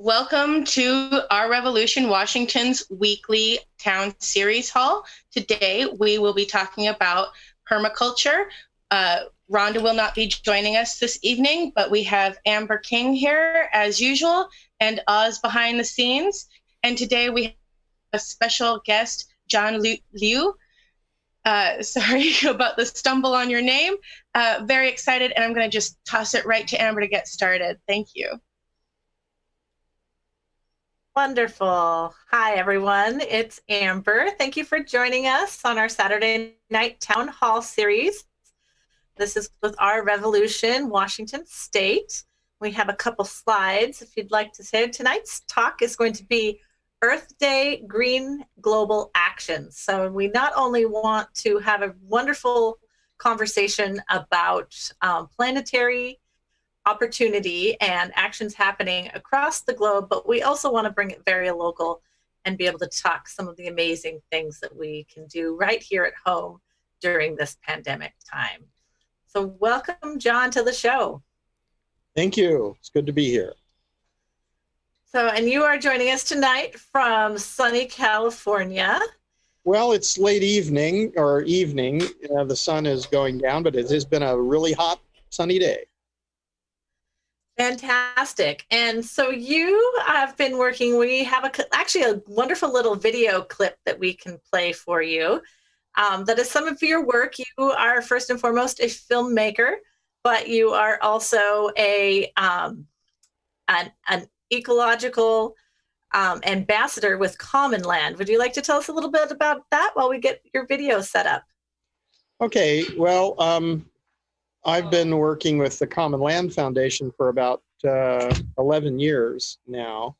Welcome to Our Revolution Washington's weekly town series hall. Today we will be talking about permaculture. Rhonda will not be joining us this evening, but we have Amber King here as usual and Oz behind the scenes. And today we have a special guest, John Liu. Sorry about the stumble on your name. Very excited, and I'm going to just toss it right to Amber to get started. Thank you. Wonderful. Hi, everyone. It's Amber. Thank you for joining us on our Saturday night town hall series. This is with Our Revolution, Washington State. We have a couple slides if you'd like to say. Tonight's talk is going to be Earth Day Green Global Actions. So we not only want to have a wonderful conversation about planetary opportunity and actions happening across the globe, but we also want to bring it very local and be able to talk some of the amazing things that we can do right here at home during this pandemic time. So welcome, John, to the show. Thank you. It's good to be here. So, and you are joining us tonight from sunny California. Well, it's late evening or evening. The sun is going down, but it has been a really hot, sunny day. Fantastic. And so you have been working, we have actually a wonderful little video clip that we can play for you. That is some of your work. You are first and foremost a filmmaker, but you are also an ecological ambassador with Commonland. Would you like to tell us a little bit about that while we get your video set up? Okay, well, I've been working with the Commonland Foundation for about 11 years now.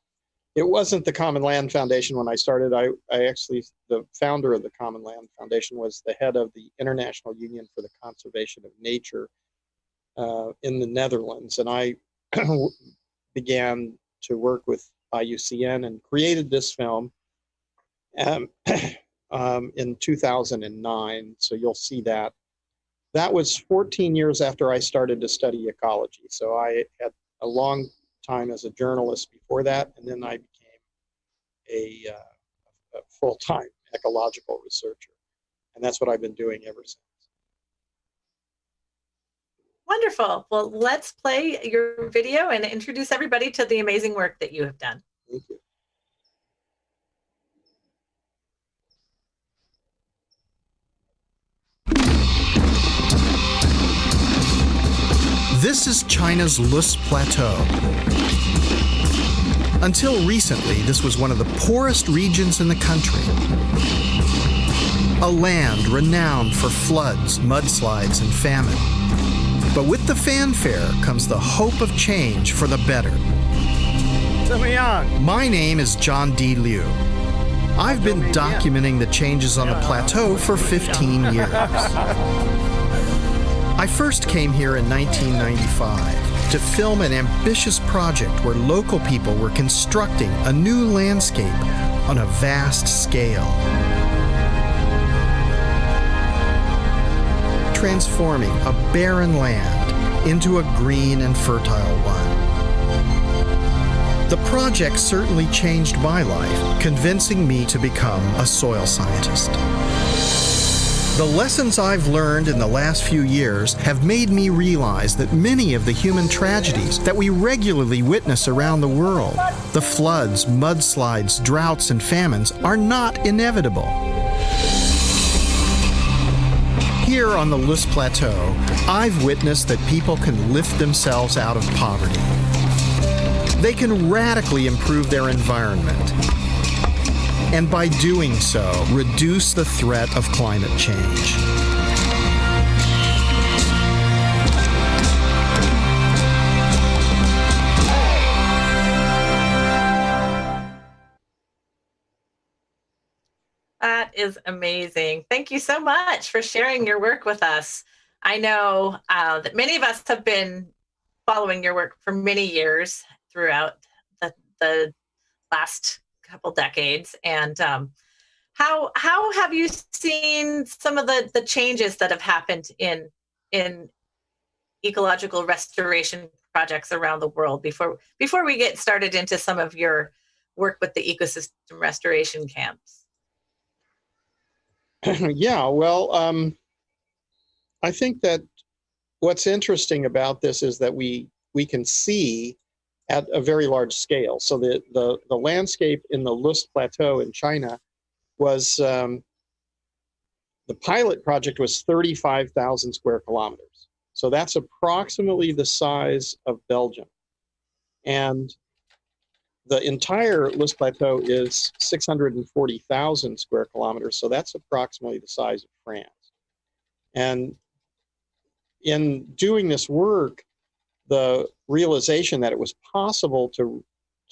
It wasn't the Commonland Foundation when I started. I actually, the founder of the Commonland Foundation was the head of the International Union for the Conservation of Nature in the Netherlands. And I began to work with IUCN and created this film in 2009. So you'll see that. That was 14 years after I started to study ecology. So I had a long time as a journalist before that, and then I became a full-time ecological researcher. And that's what I've been doing ever since. Wonderful. Well, let's play your video and introduce everybody to the amazing work that you have done. Thank you. This is China's Lus Plateau. Until recently, this was one of the poorest regions in the country. A land renowned for floods, mudslides, and famine. But with the fanfare comes the hope of change for the better. My name is John D. Liu. I've been documenting the changes on the plateau for 15 years. I first came here in 1995 to film an ambitious project where local people were constructing a new landscape on a vast scale, transforming a barren land into a green and fertile one. The project certainly changed my life, convincing me to become a soil scientist. The lessons I've learned in the last few years have made me realize that many of the human tragedies that we regularly witness around the world, the floods, mudslides, droughts, and famines, are not inevitable. Here on the Lus Plateau, I've witnessed that people can lift themselves out of poverty. They can radically improve their environment, and by doing so, reduce the threat of climate change. That is amazing. Thank you so much for sharing your work with us. I know that many of us have been following your work for many years throughout the last couple decades. And how have you seen some of the changes that have happened in ecological restoration projects around the world before we get started into some of your work with the ecosystem restoration camps? Yeah, well, I think that what's interesting about this is that we can see at a very large scale. So the landscape in the Lust Plateau in China was, the pilot project was 35,000 square kilometers. So that's approximately the size of Belgium. And the entire Lust Plateau is 640,000 square kilometers. So that's approximately the size of France. And in doing this work, the realization that it was possible to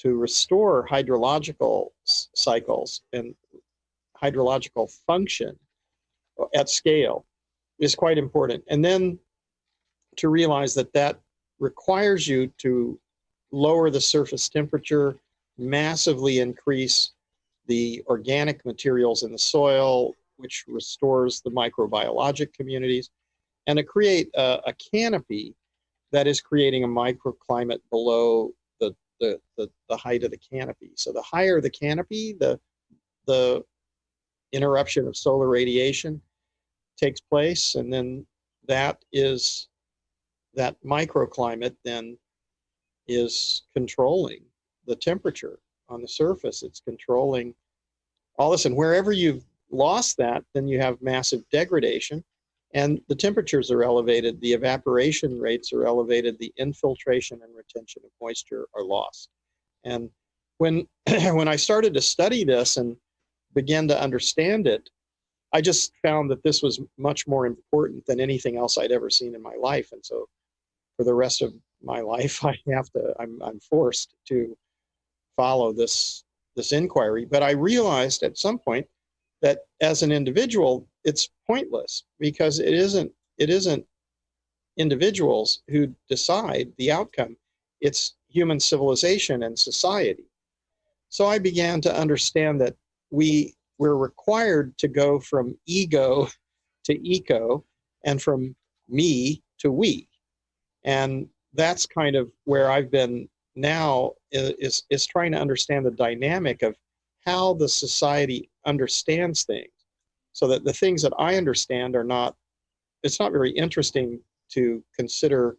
restore hydrological cycles and hydrological function at scale is quite important. And then to realize that that requires you to lower the surface temperature, massively increase the organic materials in the soil, which restores the microbiologic communities, and to create a canopy that is creating a microclimate below the height of the canopy. So the higher the canopy, the interruption of solar radiation takes place, and then that microclimate then is controlling the temperature on the surface. It's controlling all this, and wherever you've lost that, then you have massive degradation, and the temperatures are elevated, the evaporation rates are elevated, the infiltration and retention of moisture are lost. And when when I started to study this and began to understand it, I just found that this was much more important than anything else I'd ever seen in my life. And so for the rest of my life, I'm forced to follow this inquiry. But I realized at some point that as an individual, it's pointless, because it isn't individuals who decide the outcome. It's human civilization and society. So I began to understand that we're required to go from ego to eco, and from me to we. And that's kind of where I've been now, is trying to understand the dynamic of how the society understands things, so that the things that I understand it's not very interesting to consider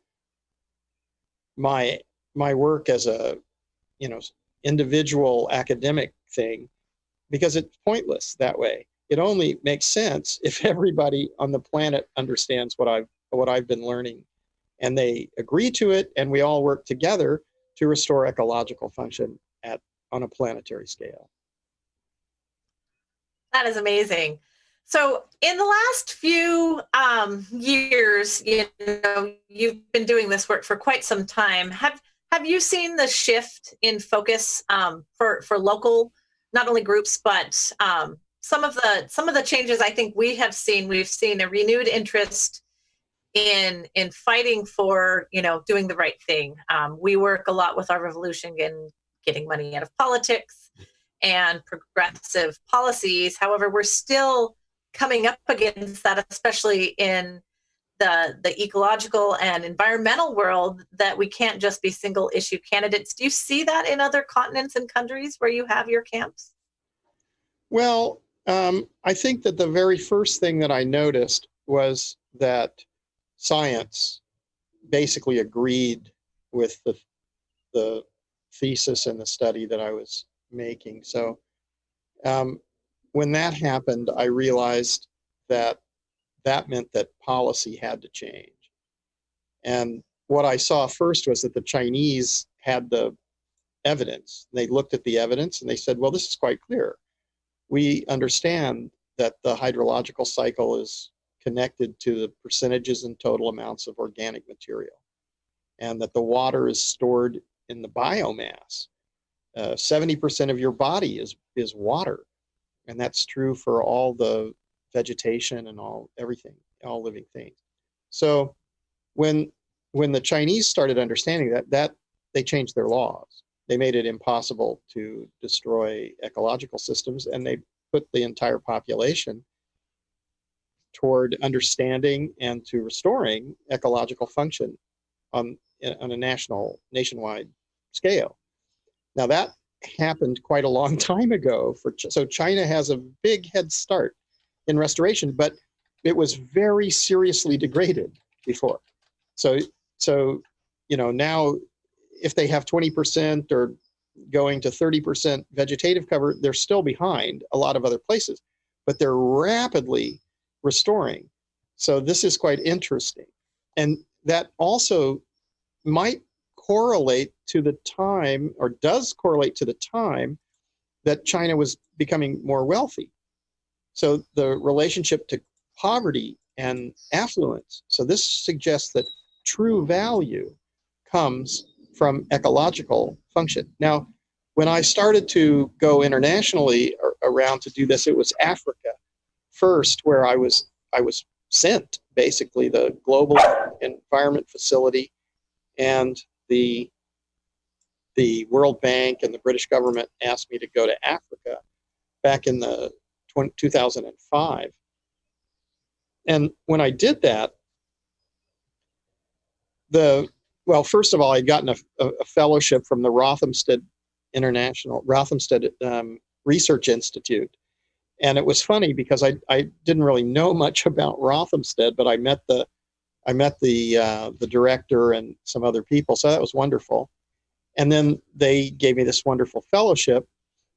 my work as a, individual academic thing, because it's pointless that way. It only makes sense if everybody on the planet understands what I've been learning, and they agree to it, and we all work together to restore ecological function on a planetary scale. That is amazing. So in the last few years, you've been doing this work for quite some time. Have you seen the shift in focus for local, not only groups, but some of the changes I think we've seen a renewed interest in fighting for, doing the right thing. We work a lot with our revolution in getting money out of politics and progressive policies. However, we're still coming up against that, especially in the ecological and environmental world, that we can't just be single issue candidates. Do you see that in other continents and countries where you have your camps? Well, I think that the very first thing that I noticed was that science basically agreed with the thesis and the study that I was making. So when that happened, I realized that meant that policy had to change. And what I saw first was that the Chinese had the evidence. They looked at the evidence and they said, well, this is quite clear. We understand that the hydrological cycle is connected to the percentages and total amounts of organic material, and that the water is stored in the biomass. 70% of your body is water, and that's true for all the vegetation and all living things. So when the Chinese started understanding that they changed their laws. They made it impossible to destroy ecological systems, and they put the entire population toward understanding and to restoring ecological function on on a nationwide scale. Now that happened quite a long time ago. So China has a big head start in restoration, but it was very seriously degraded before. So now if they have 20% or going to 30% vegetative cover, they're still behind a lot of other places, but they're rapidly restoring. So this is quite interesting. And that also might correlate to the time, or does correlate to the time, that China was becoming more wealthy. So the relationship to poverty and affluence. So this suggests that true value comes from ecological function. Now, when I started to go internationally around to do this, it was Africa first, where I was sent, basically, the Global Environment Facility and the World Bank and the British government asked me to go to Africa back in the 2005. And when I did that, first of all, I'd gotten a fellowship from the Rothamsted Research Institute. And it was funny because I didn't really know much about Rothamsted, but I met the director and some other people. So that was wonderful. And then they gave me this wonderful fellowship.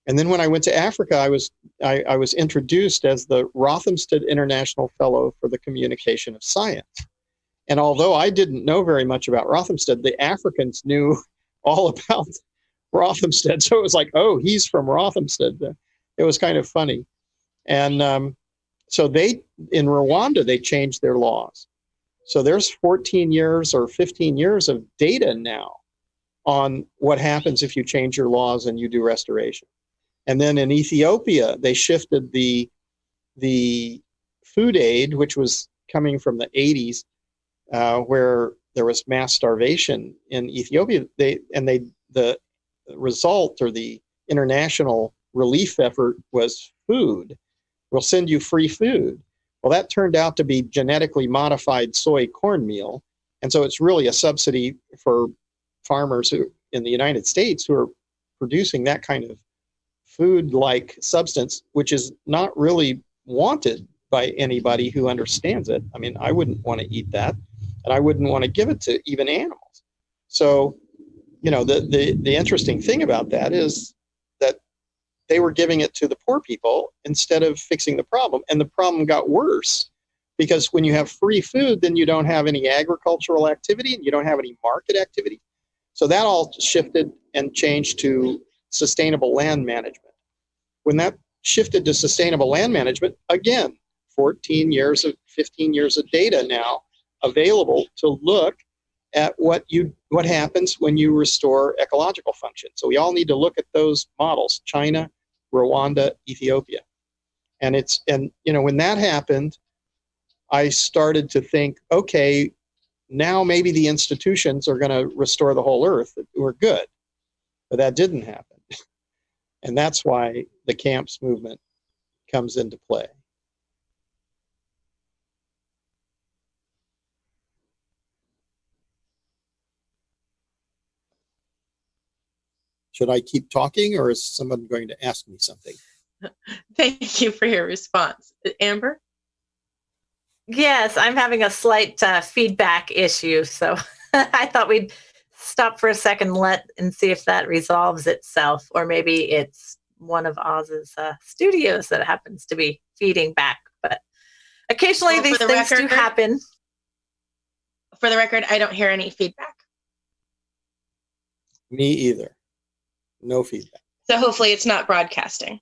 And then when I went to Africa, I was introduced as the Rothamsted International Fellow for the Communication of Science. And although I didn't know very much about Rothamsted, the Africans knew all about Rothamsted. So it was like, oh, he's from Rothamsted. It was kind of funny. And so in Rwanda, they changed their laws. So there's 14 years or 15 years of data now on what happens if you change your laws and you do restoration. And then in Ethiopia, they shifted the food aid, which was coming from the 80s, where there was mass starvation in Ethiopia. The result, or the international relief effort, was food. We'll send you free food. Well, that turned out to be genetically modified soy cornmeal. And so it's really a subsidy for farmers who in the United States who are producing that kind of food-like substance, which is not really wanted by anybody who understands it. I mean, I wouldn't want to eat that, and I wouldn't want to give it to even animals. So, the interesting thing about that is that they were giving it to the poor people instead of fixing the problem. And the problem got worse because when you have free food, then you don't have any agricultural activity and you don't have any market activity. So that all shifted and changed to sustainable land management. When that shifted to sustainable land management, again, 15 years of data now available to look at what happens when you restore ecological function. So we all need to look at those models: China, Rwanda, Ethiopia. And when that happened, I started to think, okay, now maybe the institutions are going to restore the whole earth. We're good. But that didn't happen. And that's why the camps movement comes into play. Should I keep talking, or is someone going to ask me something? Thank you for your response. Amber? Yes, I'm having a slight feedback issue, so I thought we'd stop for a second and see if that resolves itself, or maybe it's one of Oz's studios that happens to be feeding back. But occasionally these things do happen. For the record, I don't hear any feedback. Me either. No feedback. So hopefully it's not broadcasting.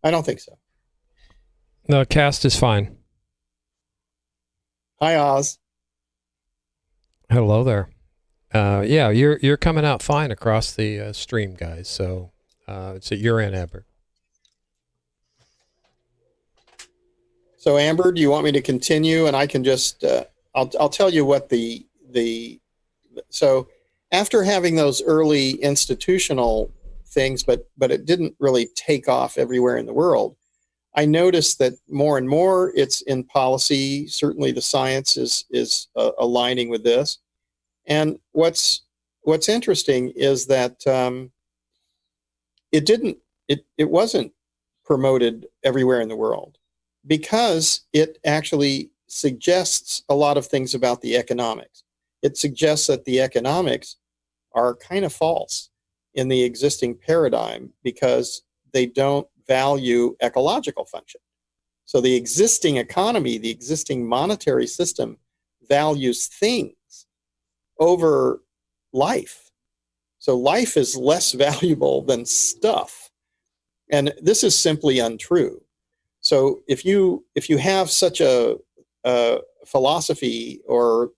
I don't think so. The cast is fine. Hi, Oz. Hello there. Yeah, you're coming out fine across the stream, guys. So it's at your end, Amber. So Amber, do you want me to continue? And I can just I'll tell you what so after having those early institutional things, but it didn't really take off everywhere in the world, I noticed that more and more it's in policy. Certainly the science is aligning with this. And what's interesting is that it wasn't promoted everywhere in the world because it actually suggests a lot of things about the economics. It suggests that the economics are kind of false in the existing paradigm because they don't value ecological function. So the existing economy, the existing monetary system values things over life. So life is less valuable than stuff. And this is simply untrue. So if you have such a philosophy or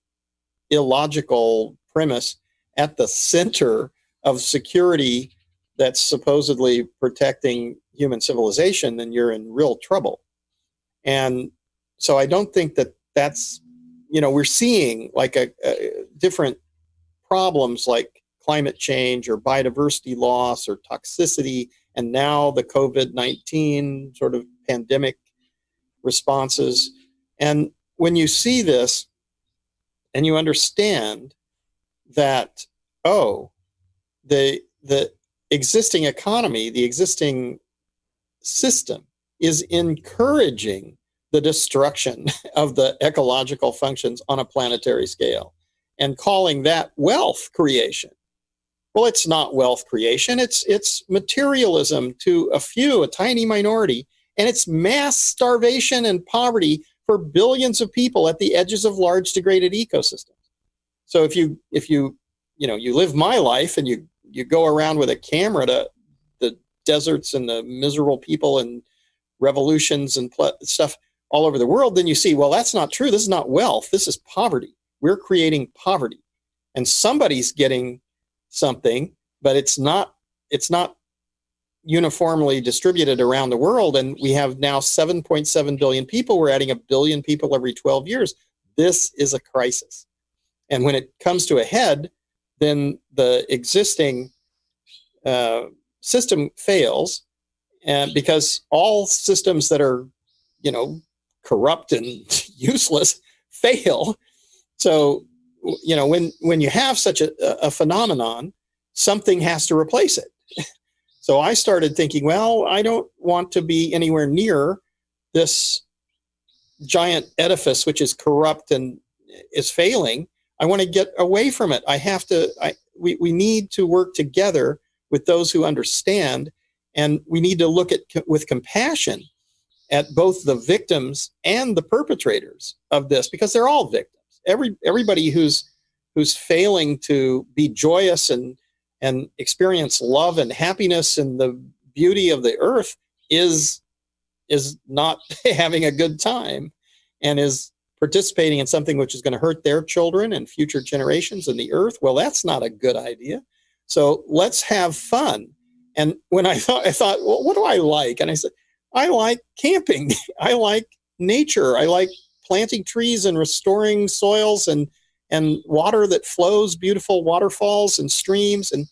illogical premise at the center of security that's supposedly protecting human civilization, then you're in real trouble. And so I don't think that that's, we're seeing like a different problems like climate change or biodiversity loss or toxicity, and now the COVID-19 sort of pandemic responses. And when you see this and you understand that, the existing economy, the existing system is encouraging the destruction of the ecological functions on a planetary scale and calling that wealth creation. Well, it's not wealth creation. It's materialism to a tiny minority, and it's mass starvation and poverty for billions of people at the edges of large degraded ecosystems. So if you live my life and you go around with a camera to the deserts and the miserable people and revolutions and stuff all over the world, then you see, well, that's not true. This is not wealth. This is poverty. We're creating poverty, and somebody's getting something, but it's not uniformly distributed around the world. And we have now 7.7 billion people. We're adding 1 billion people every 12 years. This is a crisis. And when it comes to a head, then the existing system fails, and because all systems that are, corrupt and useless fail. So, when you have such a phenomenon, something has to replace it. So I started thinking, well, I don't want to be anywhere near this giant edifice which is corrupt and is failing. I want to get away from it. We need to work together with those who understand, and we need to look with compassion at both the victims and the perpetrators of this, because they're all victims. Everybody who's failing to be joyous and experience love and happiness and the beauty of the earth is not having a good time and is participating in something which is going to hurt their children and future generations and the earth. Well, that's not a good idea. So let's have fun. And when I thought, well, what do I like? And I said, I like camping. I like nature. I like planting trees and restoring soils and water that flows, beautiful waterfalls and streams. And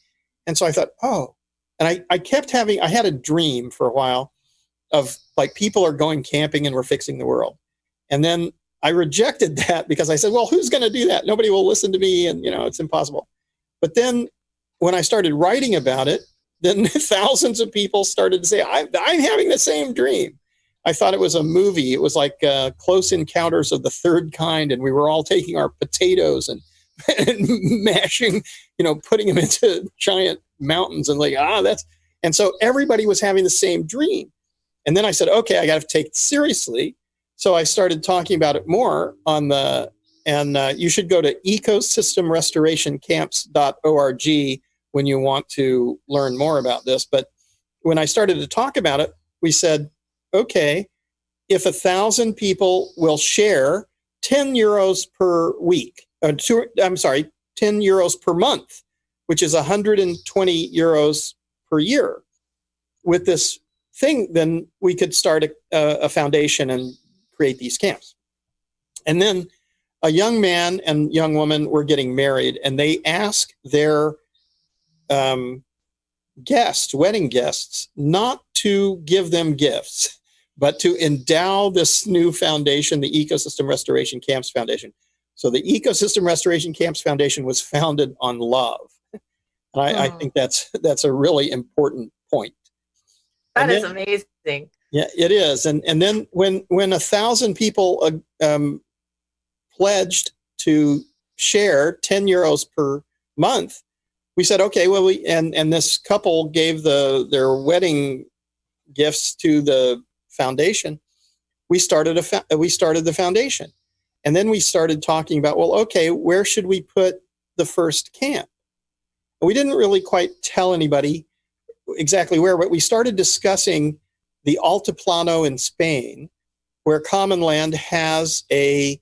so I thought, and I had a dream for a while of like people are going camping and we're fixing the world. And then I rejected that because I said, well, who's going to do that? Nobody will listen to me, and it's impossible. But then when I started writing about it, then thousands of people started to say, I'm having the same dream. I thought it was a movie. It was like Close Encounters of the Third Kind, and we were all taking our potatoes and mashing, putting them into giant mountains and and so everybody was having the same dream. And then I said, okay, I got to take it seriously. So I started talking about it more and you should go to ecosystemrestorationcamps.org when you want to learn more about this. But when I started to talk about it, we said, okay, if 1,000 people will share 10 euros per week, 10 euros per month, which is 120 euros per year with this thing, then we could start a foundation and create these camps. And then a young man and young woman were getting married, and they asked their wedding guests, not to give them gifts, but to endow this new foundation, the Ecosystem Restoration Camps Foundation. So the Ecosystem Restoration Camps Foundation was founded on love. And I think that's a really important point. That is amazing. Yeah, it is. And then when 1,000 people pledged to share 10 euros per month, we said, okay, well, and this couple gave their wedding gifts to the foundation. We started the foundation. And then we started talking about, well, okay, where should we put the first camp? And we didn't really quite tell anybody exactly where, but we started discussing the Altiplano in Spain, where Commonland has a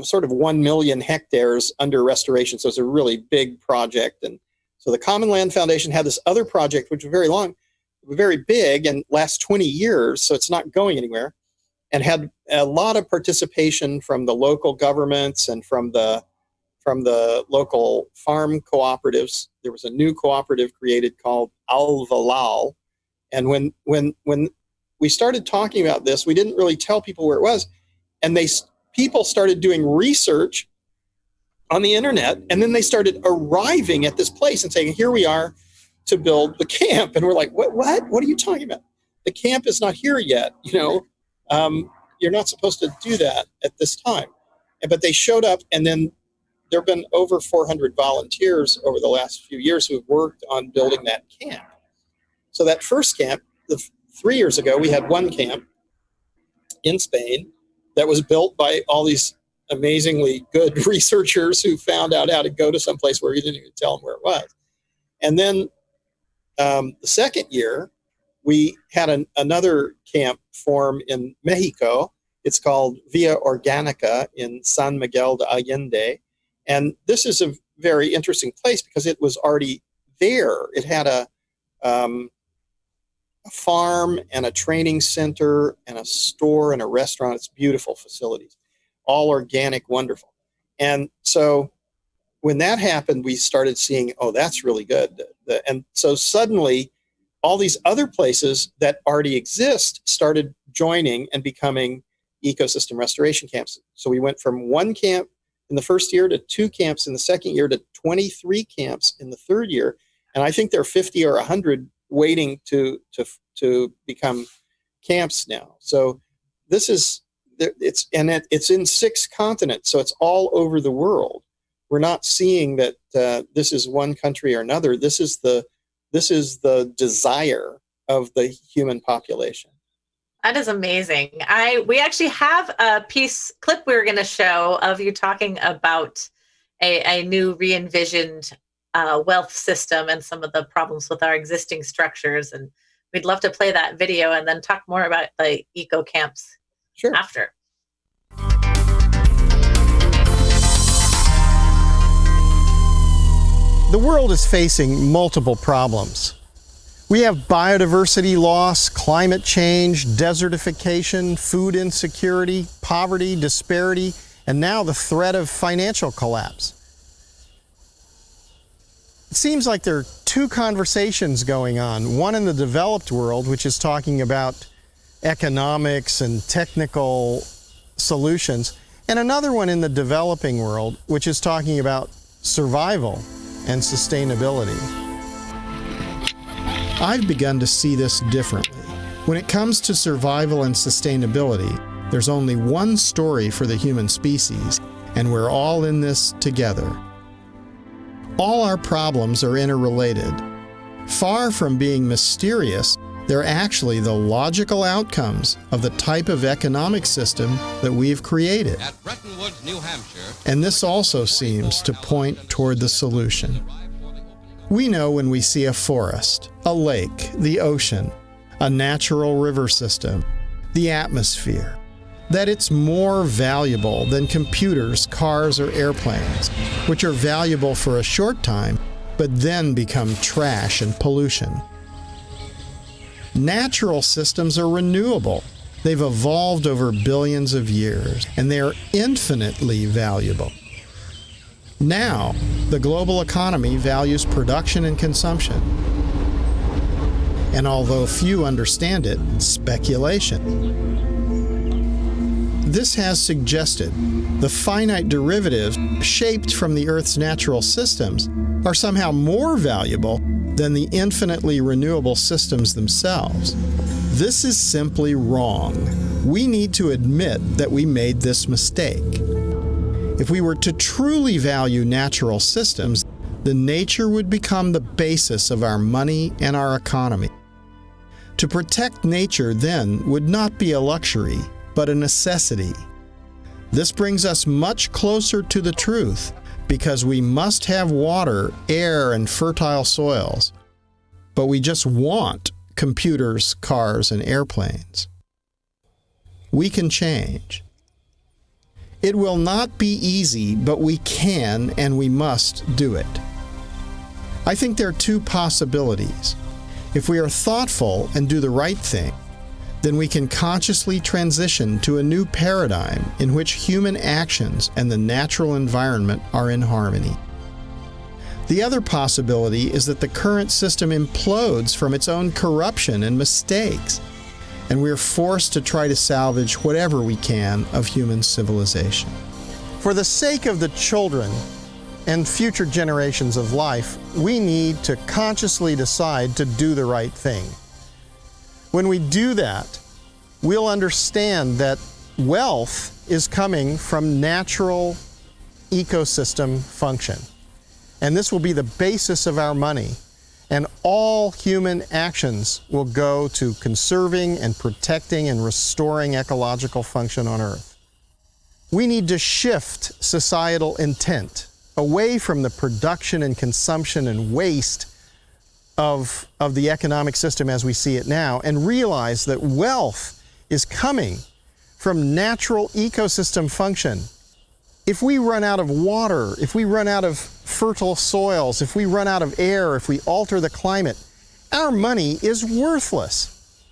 sort of 1 million hectares under restoration. So it's a really big project. And so the Commonland Foundation had this other project, which was very big and lasts 20 years. So it's not going anywhere, and had a lot of participation from the local governments and from the local farm cooperatives. There was a new cooperative created called Alvalal. And when we started talking about this, we didn't really tell people where it was. And people started doing research on the internet, and then they started arriving at this place and saying, here we are to build the camp. And we're like, what are you talking about? The camp is not here yet. You're not supposed to do that at this time. But they showed up, and then there have been over 400 volunteers over the last few years who have worked on building that camp. So that first camp, 3 years ago, we had one camp in Spain that was built by all these amazingly good researchers who found out how to go to some place where you didn't even tell them where it was. And then the second year, we had another camp form in Mexico. It's called Via Organica in San Miguel de Allende. And this is a very interesting place because it was already there. It had a farm and a training center and a store and a restaurant. It's beautiful facilities, all organic, wonderful. And so when that happened, we started seeing, oh, that's really good. And so suddenly all these other places that already exist started joining and becoming ecosystem restoration camps. So we went from one camp in the first year to 2 camps in the second year to 23 camps in the third year. And I think there are 50 or 100 waiting to become camps now. So this is, it's in 6 continents. So it's all over the world. We're not seeing that this is one country or another. This is the desire of the human population. That is amazing. We actually have a clip we were going to show of you talking about a new re-envisioned wealth system and some of the problems with our existing structures. And we'd love to play that video and then talk more about the eco camps after. The world is facing multiple problems. We have biodiversity loss, climate change, desertification, food insecurity, poverty, disparity, and now the threat of financial collapse. It seems like there are 2 conversations going on, one in the developed world, which is talking about economics and technical solutions, and another one in the developing world, which is talking about survival and sustainability. I've begun to see this differently. When it comes to survival and sustainability, there's only one story for the human species, and we're all in this together. All our problems are interrelated. Far from being mysterious, they're actually the logical outcomes of the type of economic system that we've created. At Bretton Woods, New Hampshire, and this also seems to point toward the solution. We know when we see a forest, a lake, the ocean, a natural river system, the atmosphere, that it's more valuable than computers, cars, or airplanes, which are valuable for a short time, but then become trash and pollution. Natural systems are renewable. They've evolved over billions of years, and they are infinitely valuable. Now, the global economy values production and consumption. And although few understand it, speculation. this has suggested the finite derivatives shaped from the Earth's natural systems are somehow more valuable than the infinitely renewable systems themselves. This is simply wrong. We need to admit that we made this mistake. If we were to truly value natural systems, then nature would become the basis of our money and our economy. To protect nature then would not be a luxury, but a necessity. This brings us much closer to the truth, because we must have water, air, and fertile soils. But we just want computers, cars, and airplanes. We can change. It will not be easy, but we can and we must do it. I think there are two possibilities. If we are thoughtful and do the right thing, then we can consciously transition to a new paradigm in which human actions and the natural environment are in harmony. The other possibility is that the current system implodes from its own corruption and mistakes, and we are forced to try to salvage whatever we can of human civilization. For the sake of the children and future generations of life, we need to consciously decide to do the right thing. When we do that, we'll understand that wealth is coming from natural ecosystem function. And this will be the basis of our money. And all human actions will go to conserving and protecting and restoring ecological function on Earth. We need to shift societal intent away from the production and consumption and waste of the economic system as we see it now, and realize that wealth is coming from natural ecosystem function. If we run out of water, if we run out of fertile soils, if we run out of air, if we alter the climate, our money is worthless.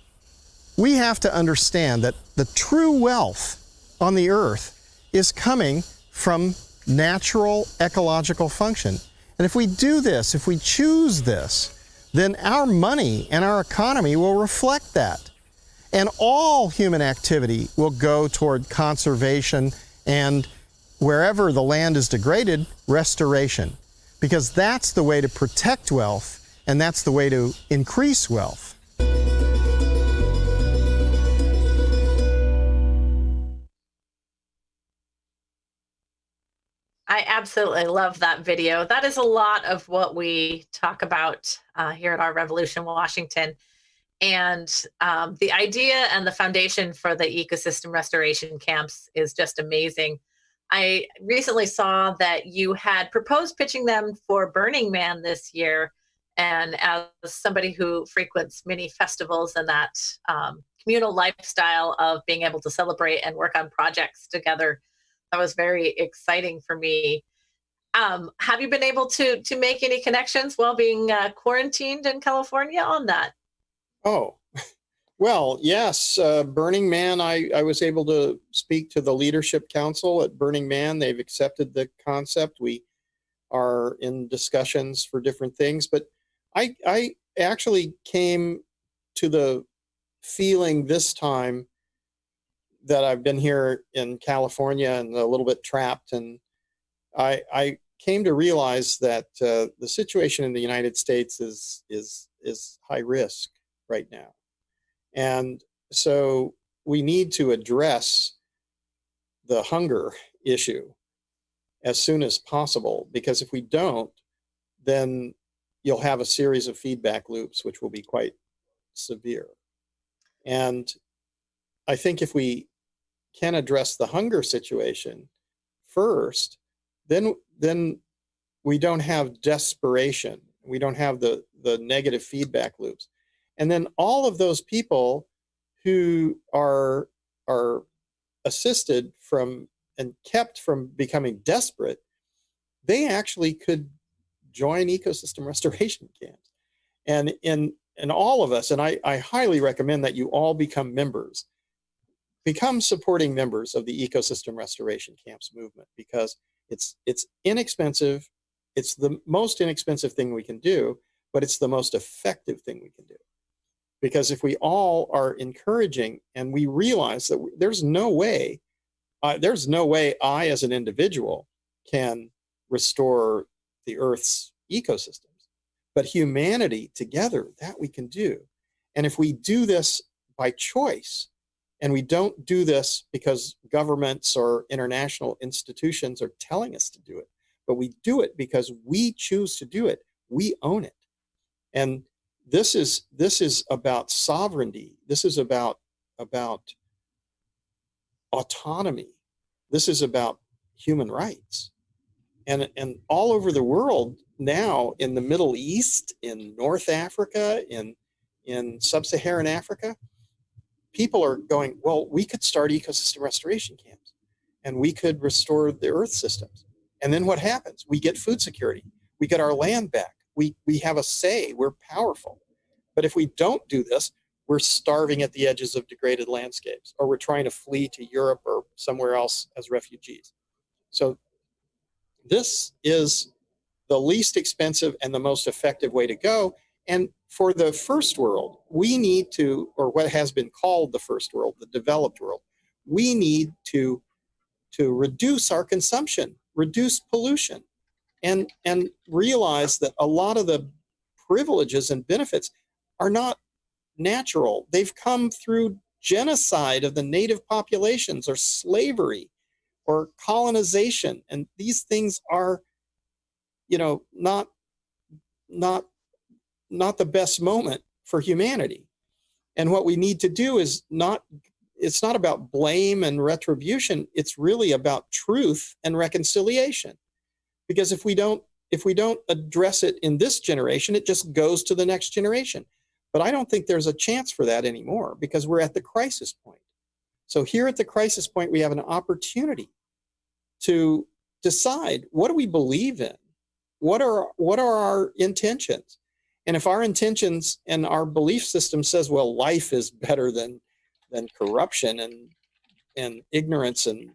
We have to understand that the true wealth on the earth is coming from natural ecological function. And if we do this, if we choose this, then our money and our economy will reflect that. And all human activity will go toward conservation and, wherever the land is degraded, restoration. Because that's the way to protect wealth, and that's the way to increase wealth. I absolutely love that video. That is a lot of what we talk about here at our Revolution Washington. And the idea and the foundation for the ecosystem restoration camps is just amazing. I recently saw that you had proposed pitching them for Burning Man this year. And as somebody who frequents many festivals and that communal lifestyle of being able to celebrate and work on projects together, that was very exciting for me. Have you been able to make any connections while being quarantined in California on that? Oh, well, yes. Burning Man, I was able to speak to the Leadership Council at Burning Man. They've accepted the concept. We are in discussions for different things. But I actually came to the feeling this time that I've been here in California and a little bit trapped. And I came to realize that the situation in the United States is high risk right now. And so we need to address the hunger issue as soon as possible, because if we don't, then you'll have a series of feedback loops, which will be quite severe. And I think if we can address the hunger situation first, then we don't have desperation. We don't have the negative feedback loops. And then all of those people who are assisted from and kept from becoming desperate, they actually could join ecosystem restoration camps. And in all of us, and I highly recommend that you all become members, become supporting members of the ecosystem restoration camps movement, because it's inexpensive. It's the most inexpensive thing we can do, but it's the most effective thing we can do. Because if we all are encouraging and we realize that there's no way there's no way I, as an individual, can restore the Earth's ecosystems. But humanity together, that we can do. And if we do this by choice, and we don't do this because governments or international institutions are telling us to do it, but we do it because we choose to do it, we own it. And this is about sovereignty. This is about autonomy. This is about human rights. And all over the world now, in the Middle East, in North Africa, in sub-Saharan Africa, people are going, well, we could start ecosystem restoration camps and we could restore the Earth systems. And then what happens? We get food security. We get our land back. We have a say. We're powerful. But if we don't do this, we're starving at the edges of degraded landscapes, or we're trying to flee to Europe or somewhere else as refugees. So this is the least expensive and the most effective way to go. And for the first world, we need to, or what has been called the first world, the developed world, we need to reduce our consumption, reduce pollution, and realize that a lot of the privileges and benefits are not natural. They've come through genocide of the native populations, or slavery, or colonization. And these things are, not the best moment for humanity. And what we need to do is it's not about blame and retribution. It's really about truth and reconciliation. Because if we don't address it in this generation, it just goes to the next generation. But I don't think there's a chance for that anymore, because we're at the crisis point. So here at the crisis point, we have an opportunity to decide, what do we believe in? What are our intentions? And if our intentions and our belief system says, well, life is better than corruption and ignorance and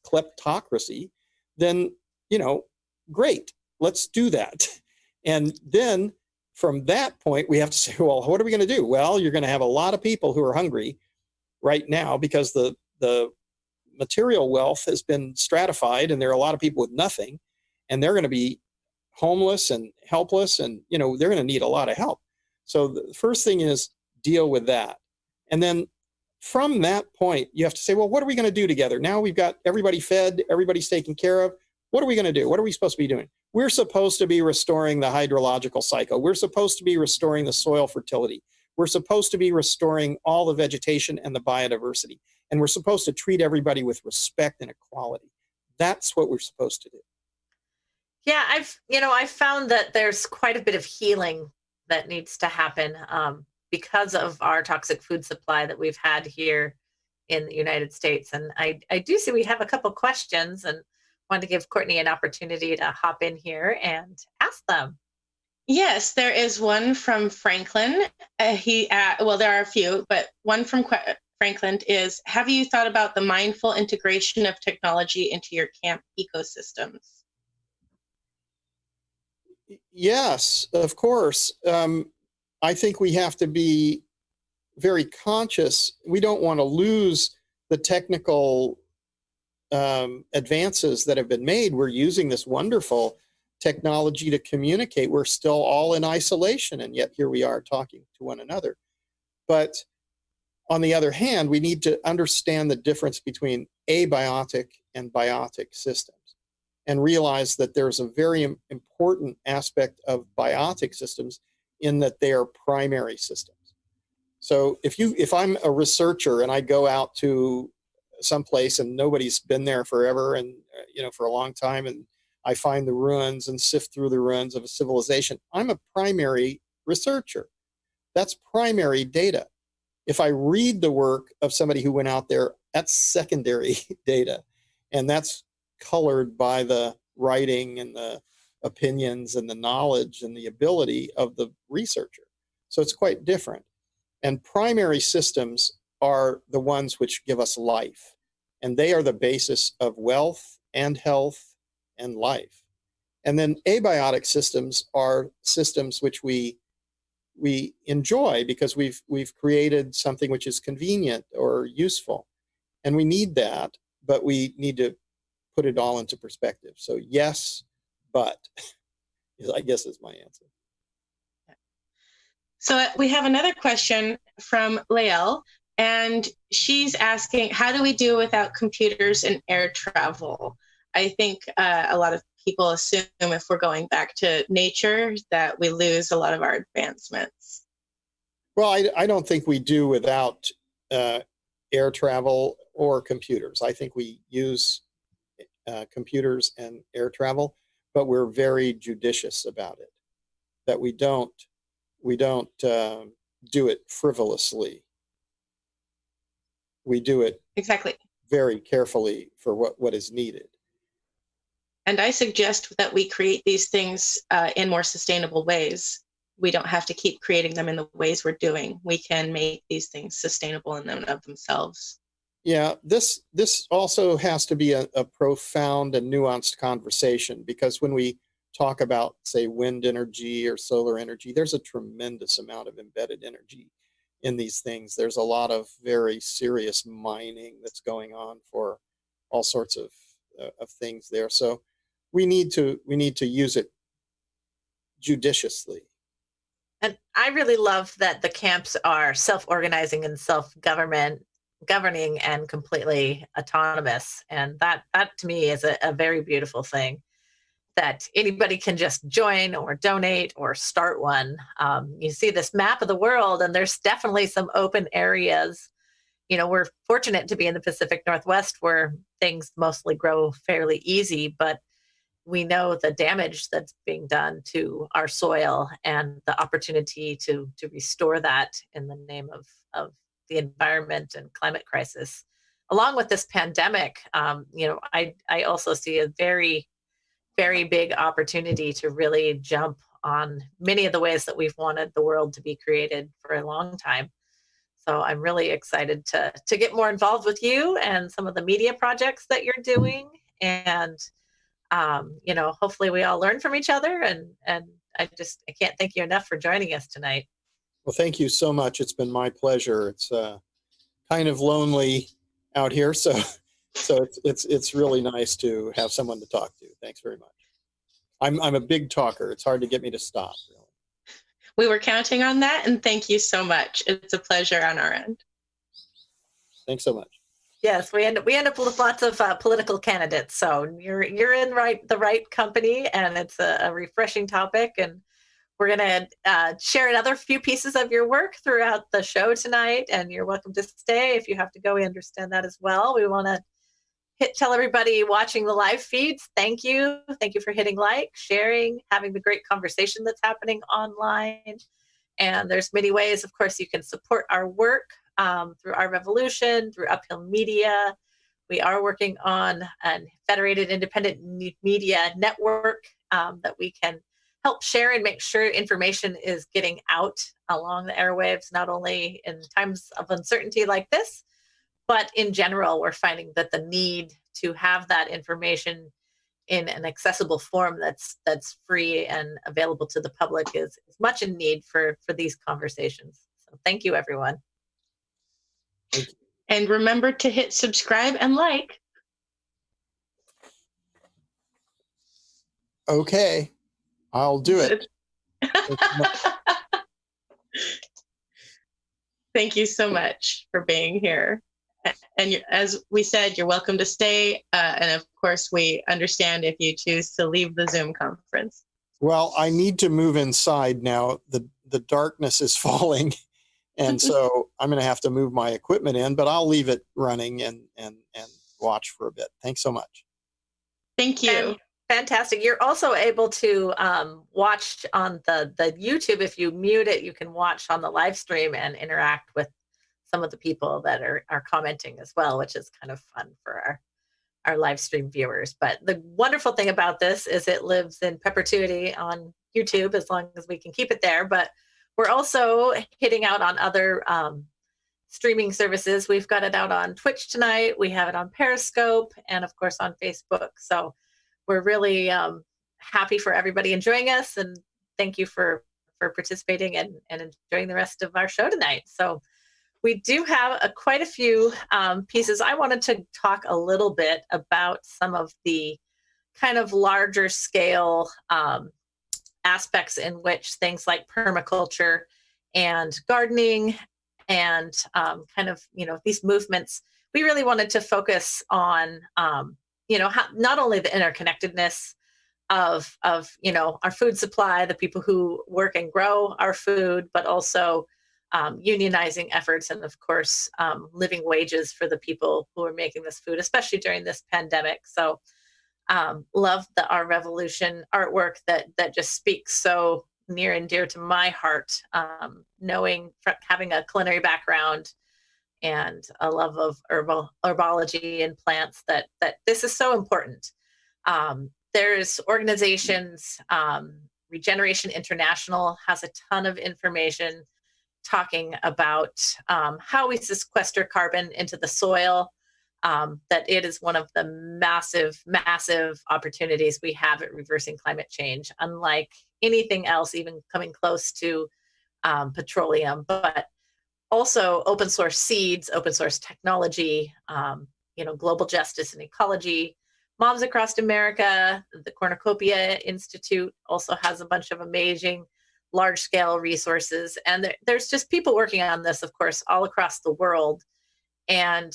kleptocracy, then, great, let's do that. And then from that point, we have to say, well, what are we going to do? Well, you're going to have a lot of people who are hungry right now because the material wealth has been stratified, and there are a lot of people with nothing, and they're going to be homeless and helpless, and they're going to need a lot of help. So the first thing is deal with that. And then from that point, you have to say, well, what are we going to do together? Now we've got everybody fed, everybody's taken care of. What are we going to do? What are we supposed to be doing? We're supposed to be restoring the hydrological cycle. We're supposed to be restoring the soil fertility. We're supposed to be restoring all the vegetation and the biodiversity. And we're supposed to treat everybody with respect and equality. That's what we're supposed to do. Yeah, I've found that there's quite a bit of healing that needs to happen because of our toxic food supply that we've had here in the United States. And I do see we have a couple questions, and wanted to give Courtney an opportunity to hop in here and ask them. Yes, there is one from Franklin. Well, there are a few, but one from Franklin is, have you thought about the mindful integration of technology into your camp ecosystems? Yes, of course. I think we have to be very conscious. We don't want to lose the technical advances that have been made. We're using this wonderful technology to communicate. We're still all in isolation, and yet here we are talking to one another. But on the other hand, we need to understand the difference between abiotic and biotic systems, and realize that there's a very important aspect of biotic systems in that they are primary systems. So if I'm a researcher and I go out to someplace and nobody's been there forever and for a long time, and I find the ruins and sift through the ruins of a civilization, I'm a primary researcher. That's primary data. If I read the work of somebody who went out there, that's secondary data, and that's colored by the writing and the opinions and the knowledge and the ability of the researcher. So it's quite different. And primary systems are the ones which give us life, and they are the basis of wealth and health and life. And then abiotic systems are systems which we enjoy because we've created something which is convenient or useful, and we need that. but we need to put it all into perspective. So yes, but I guess is my answer. So we have another question from Lael, and she's asking, how do we do without computers and air travel? I think a lot of people assume if we're going back to nature that we lose a lot of our advancements. Well, I don't think we do without air travel or computers. I think we use computers and air travel, but we're very judicious about it, that we don't do it frivolously. We do it Exactly. very carefully for what is needed. And I suggest that we create these things in more sustainable ways. We don't have to keep creating them in the ways we're doing. We can make these things sustainable in and of themselves. Yeah, this also has to be a profound and nuanced conversation, because when we talk about, say, wind energy or solar energy, there's a tremendous amount of embedded energy in these things. There's a lot of very serious mining that's going on for all sorts of things there. So we need to use it judiciously. And I really love that the camps are self-organizing and governing and completely autonomous. And that to me is a very beautiful thing, that anybody can just join or donate or start one. You see this map of the world, and there's definitely some open areas. You know, we're fortunate to be in the Pacific Northwest where things mostly grow fairly easy, but we know the damage that's being done to our soil and the opportunity to restore that in the name of the environment and climate crisis. Along with this pandemic, I also see a very, very big opportunity to really jump on many of the ways that we've wanted the world to be created for a long time. So I'm really excited to get more involved with you and some of the media projects that you're doing. And hopefully we all learn from each other, and I can't thank you enough for joining us tonight. Well, thank you so much. It's been my pleasure. It's kind of lonely out here, so it's really nice to have someone to talk to. Thanks very much. I'm a big talker. It's hard to get me to stop, really. We were counting on that, and thank you so much. It's a pleasure on our end. Thanks so much. Yes, we end up with lots of political candidates. So you're in the right company, and it's a refreshing topic. And we're going to share another few pieces of your work throughout the show tonight. And you're welcome to stay if you have to go. We understand that as well. We want to tell everybody watching the live feeds, thank you. Thank you for hitting like, sharing, having the great conversation that's happening online. And there's many ways, of course, you can support our work. Through our revolution, through Uphill Media. We are working on a federated independent media network that we can help share and make sure information is getting out along the airwaves, not only in times of uncertainty like this, but in general. We're finding that the need to have that information in an accessible form that's free and available to the public is much in need for these conversations. So thank you, everyone. And remember to hit subscribe and like. Okay, I'll do it. Thank you so much for being here. And as we said, you're welcome to stay. And of course, we understand if you choose to leave the Zoom conference. Well, I need to move inside now. The darkness is falling. And so I'm going to have to move my equipment in, but I'll leave it running and watch for a bit. Thanks so much. Thank you. Fantastic. You're also able to watch on the YouTube. If you mute it, you can watch on the live stream and interact with some of the people that are commenting as well, which is kind of fun for our live stream viewers. But the wonderful thing about this is it lives in perpetuity on YouTube as long as we can keep it there. But we're also hitting out on other streaming services. We've got it out on Twitch tonight. We have it on Periscope and, of course, on Facebook. So we're really happy for everybody enjoying us. And thank you for participating and enjoying the rest of our show tonight. So We do have quite a few pieces. I wanted to talk a little bit about some of the kind of larger scale aspects in which things like permaculture and gardening and kind of, these movements, we really wanted to focus on, how, not only the interconnectedness of our food supply, the people who work and grow our food, but also unionizing efforts and, of course, living wages for the people who are making this food, especially during this pandemic. So love the Our Revolution artwork that just speaks so near and dear to my heart, knowing, having a culinary background and a love of herbology and plants, that this is so important. There's organizations, Regeneration International has a ton of information talking about how we sequester carbon into the soil, that it is one of the massive, massive opportunities we have at reversing climate change, unlike anything else, even coming close to petroleum, but also open source seeds, open source technology, global justice and ecology. Moms Across America, the Cornucopia Institute also has a bunch of amazing large-scale resources. And there's just people working on this, of course, all across the world. And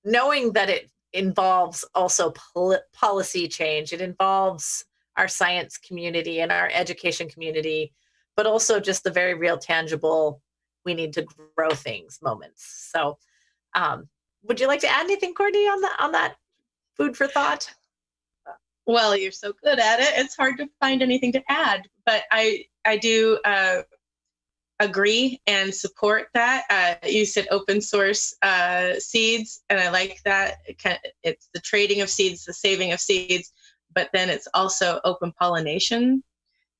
knowing that it involves also policy change, it involves our science community and our education community, but also just the very real, tangible, we need to grow things moments. So would you like to add anything, Courtney, on that food for thought? Well, you're so good at it. It's hard to find anything to add, but I do agree and support that. You said open source seeds, and I like that. It's the trading of seeds, the saving of seeds, but then it's also open pollination.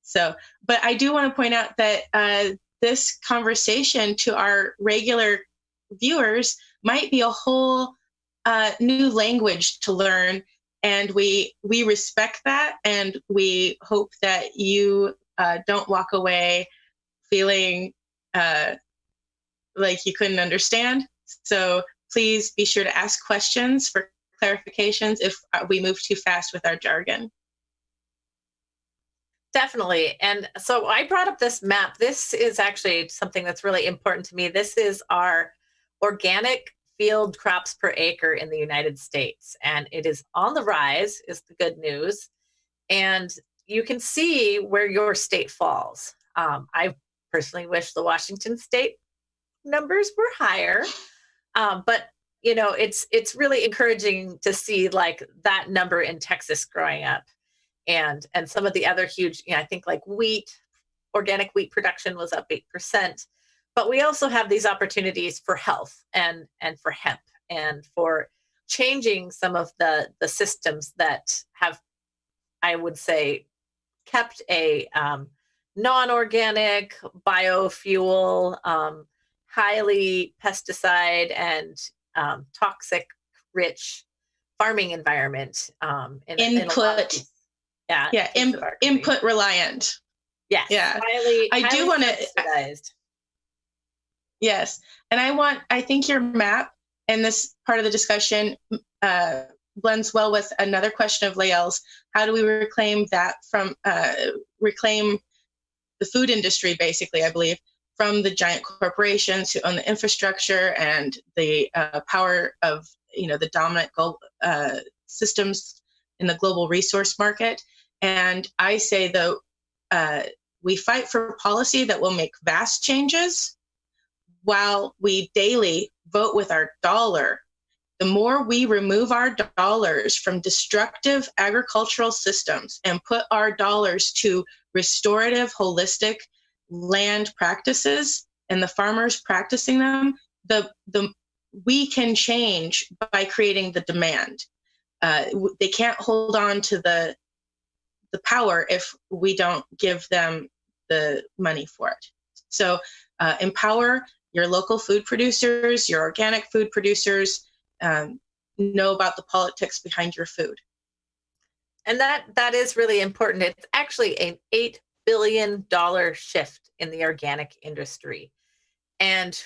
So, but I do want to point out that this conversation to our regular viewers might be a whole new language to learn. And we respect that, and we hope that you don't walk away feeling like you couldn't understand. So please be sure to ask questions for clarifications if we move too fast with our jargon. Definitely. And so I brought up this map. This is actually something that's really important to me. This is our organic field crops per acre in the United States. And it is on the rise, is the good news. And you can see where your state falls. I personally wish the Washington state numbers were higher, but it's really encouraging to see like that number in Texas growing up, and some of the other huge, I think like organic wheat production was up 8%. But we also have these opportunities for health and for hemp and for changing some of the systems that have, I would say, kept a non-organic biofuel, highly pesticide and toxic rich farming environment. Input reliant. Yes. Yeah. I do want to. Yes. And I think your map and this part of the discussion blends well with another question of Lael's. How do we reclaim that from, reclaim the food industry, basically, I believe, from the giant corporations who own the infrastructure and the power of, the dominant systems in the global resource market. And I say, though, we fight for policy that will make vast changes while we daily vote with our dollar. The more we remove our dollars from destructive agricultural systems and put our dollars to restorative, holistic land practices and the farmers practicing them, we can change by creating the demand. They can't hold on to the power if we don't give them the money for it. So empower your local food producers, your organic food producers, know about the politics behind your food. And that is really important. It's actually an $8 billion shift in the organic industry. And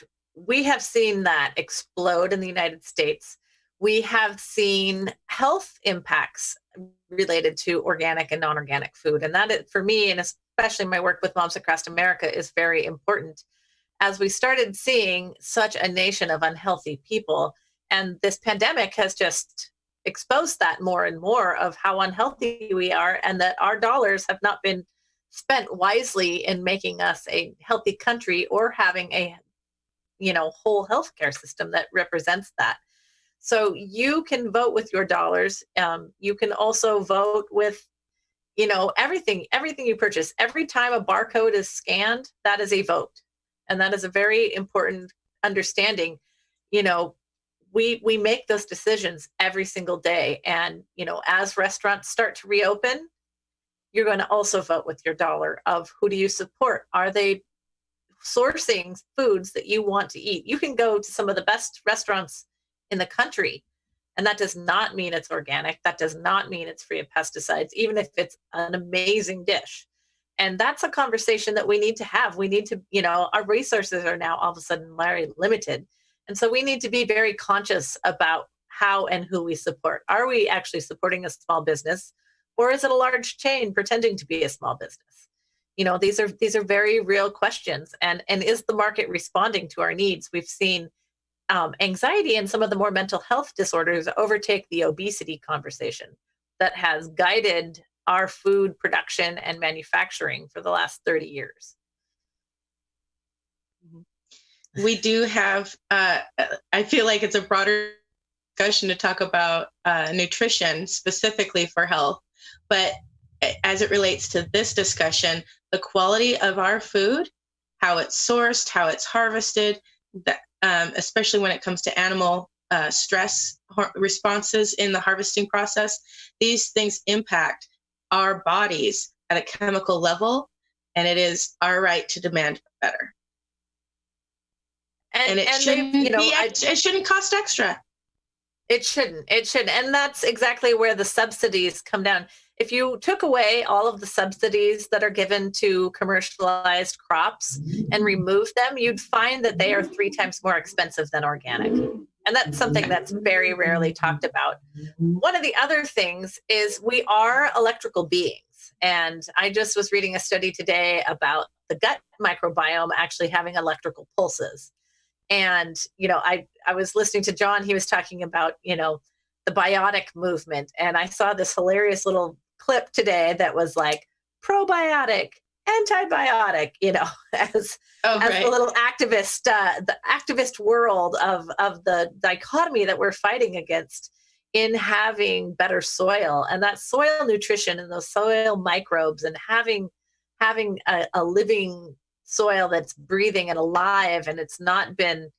we have seen that explode in the United States. We have seen health impacts related to organic and non-organic food. And that, for me, and especially my work with Moms Across America, is very important. As we started seeing such a nation of unhealthy people, and this pandemic has just exposed that more and more of how unhealthy we are, and that our dollars have not been spent wisely in making us a healthy country or having a whole healthcare system that represents that. So you can vote with your dollars. You can also vote with everything you purchase. Every time a barcode is scanned, that is a vote. And that is a very important understanding. We make those decisions every single day. And, as restaurants start to reopen, you're going to also vote with your dollar of who do you support? Are they sourcing foods that you want to eat? You can go to some of the best restaurants in the country, and that does not mean it's organic. That does not mean it's free of pesticides, even if it's an amazing dish. And that's a conversation that we need to have. We need to, our resources are now all of a sudden very limited. And so we need to be very conscious about how and who we support. Are we actually supporting a small business, or is it a large chain pretending to be a small business? These are very real questions. And is the market responding to our needs? We've seen anxiety and some of the more mental health disorders overtake the obesity conversation that has guided our food production and manufacturing for the last 30 years. We do have, I feel like it's a broader discussion to talk about nutrition specifically for health, but as it relates to this discussion, the quality of our food, how it's sourced, how it's harvested, especially when it comes to animal stress responses in the harvesting process, these things impact our bodies at a chemical level, and it is our right to demand better. And it shouldn't cost extra. It shouldn't. And that's exactly where the subsidies come down. If you took away all of the subsidies that are given to commercialized crops and removed them, you'd find that they are 3 times more expensive than organic. And that's something that's very rarely talked about. One of the other things is we are electrical beings. And I just was reading a study today about the gut microbiome actually having electrical pulses. And, I was listening to John, he was talking about, the biotic movement. And I saw this hilarious little clip today that was like probiotic, antibiotic, as the little activist, the activist world of the dichotomy that we're fighting against in having better soil, and that soil nutrition and those soil microbes, and having a living soil that's breathing and alive, and it's not been,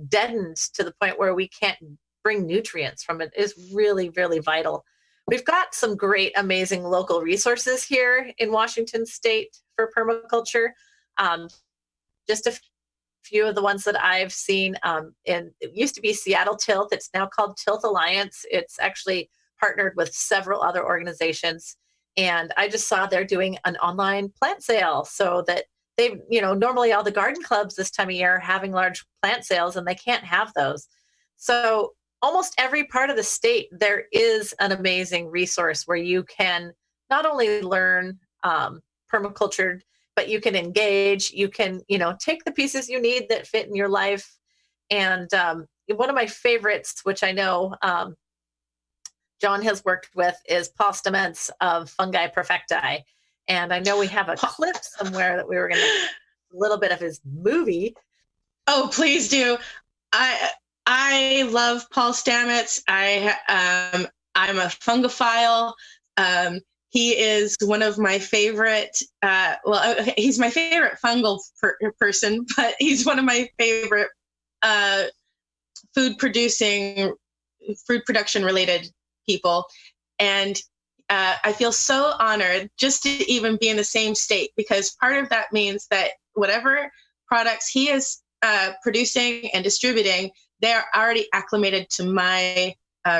deadened to the point where we can't bring nutrients from it, is really, really vital. We've got some great, amazing local resources here in Washington State for permaculture. Just a few of the ones that I've seen. It used to be Seattle Tilth. It's now called Tilth Alliance. It's actually partnered with several other organizations. And I just saw they're doing an online plant sale, so that they've, normally all the garden clubs this time of year are having large plant sales, and they can't have those. So almost every part of the state, there is an amazing resource where you can not only learn permaculture, but you can engage, you can, take the pieces you need that fit in your life. And one of my favorites, which I know John has worked with, is Paul Stamets of Fungi Perfecti. And I know we have a clip somewhere that we were going to, a little bit of his movie. Oh, please do. I love Paul Stamets. I'm a fungophile. He is one of my favorite, he's my favorite fungal person, but he's one of my favorite food production related people. And I feel so honored just to even be in the same state, because part of that means that whatever products he is producing and distributing, they're already acclimated to my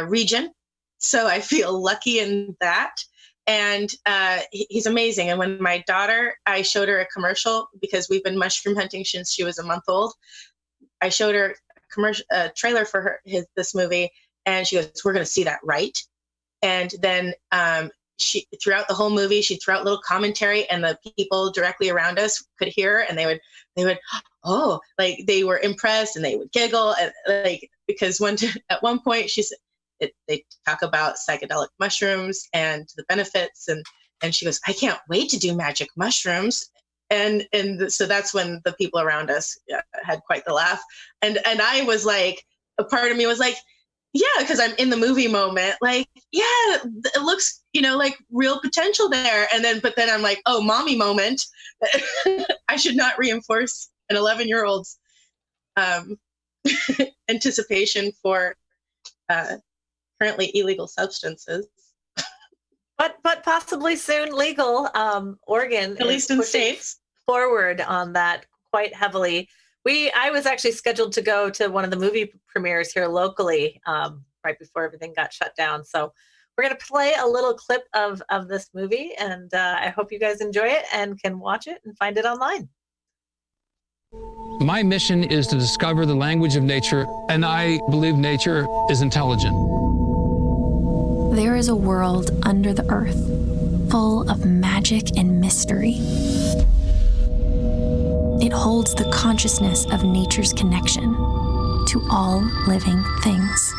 region. So I feel lucky in that. And he's amazing. And when my daughter, I showed her a commercial, because we've been mushroom hunting since she was a month old. I showed her a trailer for this movie, and she goes, "We're going to see that, right?" And then she, throughout the whole movie, she threw out little commentary, and the people directly around us could hear, and they would, oh, like they were impressed, and they would giggle, and like, because at one point she said, they talk about psychedelic mushrooms and the benefits, and she goes, "I can't wait to do magic mushrooms." And so that's when the people around us had quite the laugh. And I was like, a part of me was like, yeah, because I'm in the movie moment, like, yeah, it looks, like real potential there. But then I'm like, oh, mommy moment. I should not reinforce an 11-year-old's anticipation for currently illegal substances. But possibly soon legal. Oregon, at least in states, forward on that quite heavily. I was actually scheduled to go to one of the movie premieres here locally right before everything got shut down. So we're going to play a little clip of this movie, and I hope you guys enjoy it and can watch it and find it online. My mission is to discover the language of nature, and I believe nature is intelligent. There is a world under the earth, full of magic and mystery. It holds the consciousness of nature's connection to all living things.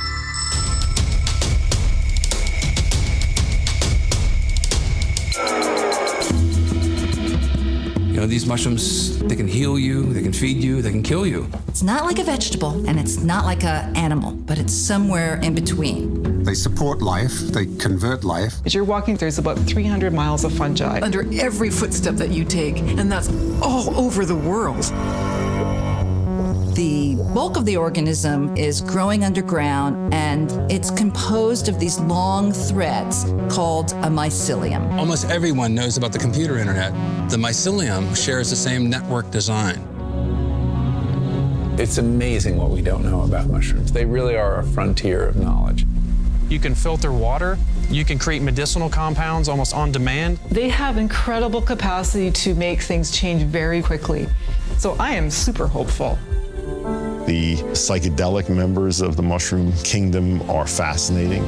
These mushrooms, they can heal you, they can feed you, they can kill you. It's not like a vegetable, and it's not like an animal, but it's somewhere in between. They support life, they convert life. As you're walking through, there's about 300 miles of fungi under every footstep that you take, and that's all over the world. The bulk of the organism is growing underground, and it's composed of these long threads called a mycelium. Almost everyone knows about the computer internet. The mycelium shares the same network design. It's amazing what we don't know about mushrooms. They really are a frontier of knowledge. You can filter water. You can create medicinal compounds almost on demand. They have incredible capacity to make things change very quickly. So I am super hopeful. The psychedelic members of the mushroom kingdom are fascinating.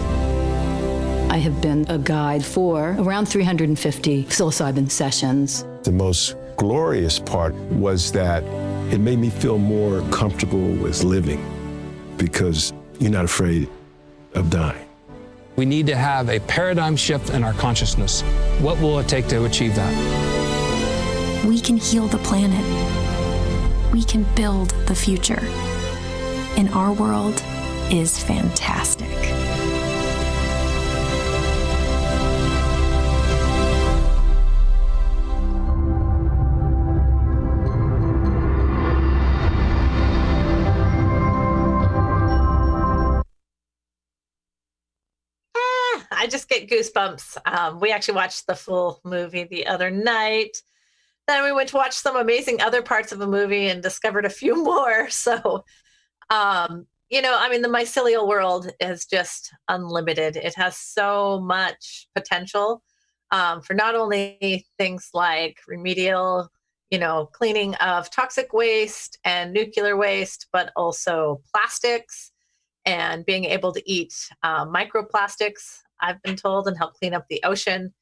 I have been a guide for around 350 psilocybin sessions. The most glorious part was that it made me feel more comfortable with living because you're not afraid of dying. We need to have a paradigm shift in our consciousness. What will it take to achieve that? We can heal the planet. We can build the future. And our world is fantastic. I just get goosebumps. We actually watched the full movie the other night. Then we went to watch some amazing other parts of the movie and discovered a few more. So, the mycelial world is just unlimited. It has so much potential for not only things like remedial, cleaning of toxic waste and nuclear waste, but also plastics and being able to eat microplastics, I've been told, and help clean up the ocean.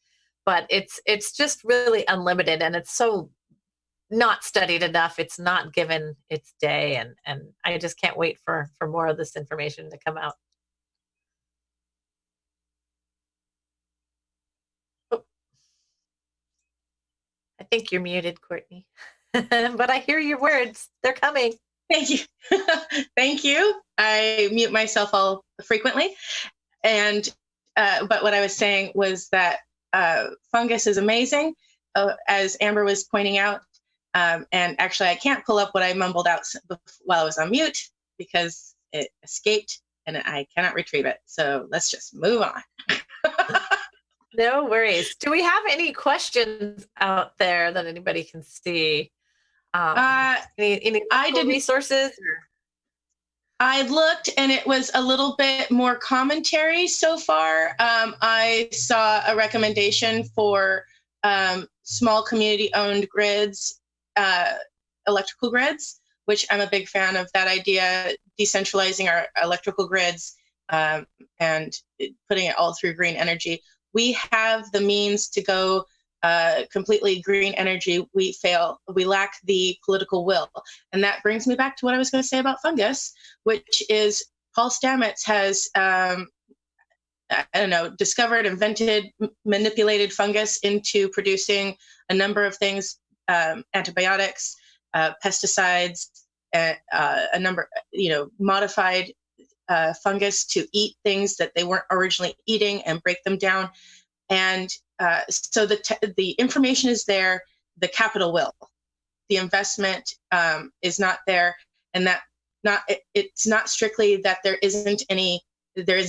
But it's just really unlimited, and it's so not studied enough. It's not given its day, and I just can't wait for more of this information to come out. Oh. I think you're muted, Courtney, but I hear your words. They're coming. Thank you. Thank you. I mute myself all frequently. And but what I was saying was that fungus is amazing, as Amber was pointing out. And actually, I can't pull up what I mumbled out while I was on mute because it escaped and I cannot retrieve it. So let's just move on. No worries. Do we have any questions out there that anybody can see? Any resources? I looked and it was a little bit more commentary so far. I saw a recommendation for small community-owned grids, electrical grids, which I'm a big fan of that idea, decentralizing our electrical grids and putting it all through green energy. We have the means to go completely green energy. We fail. We lack the political will. And that brings me back to what I was going to say about fungus, which is Paul Stamets has, discovered, invented, manipulated fungus into producing a number of things, antibiotics, pesticides, a number, modified fungus to eat things that they weren't originally eating and break them down. And so the information is there, the capital will, the investment is not there, and it's not strictly that there isn't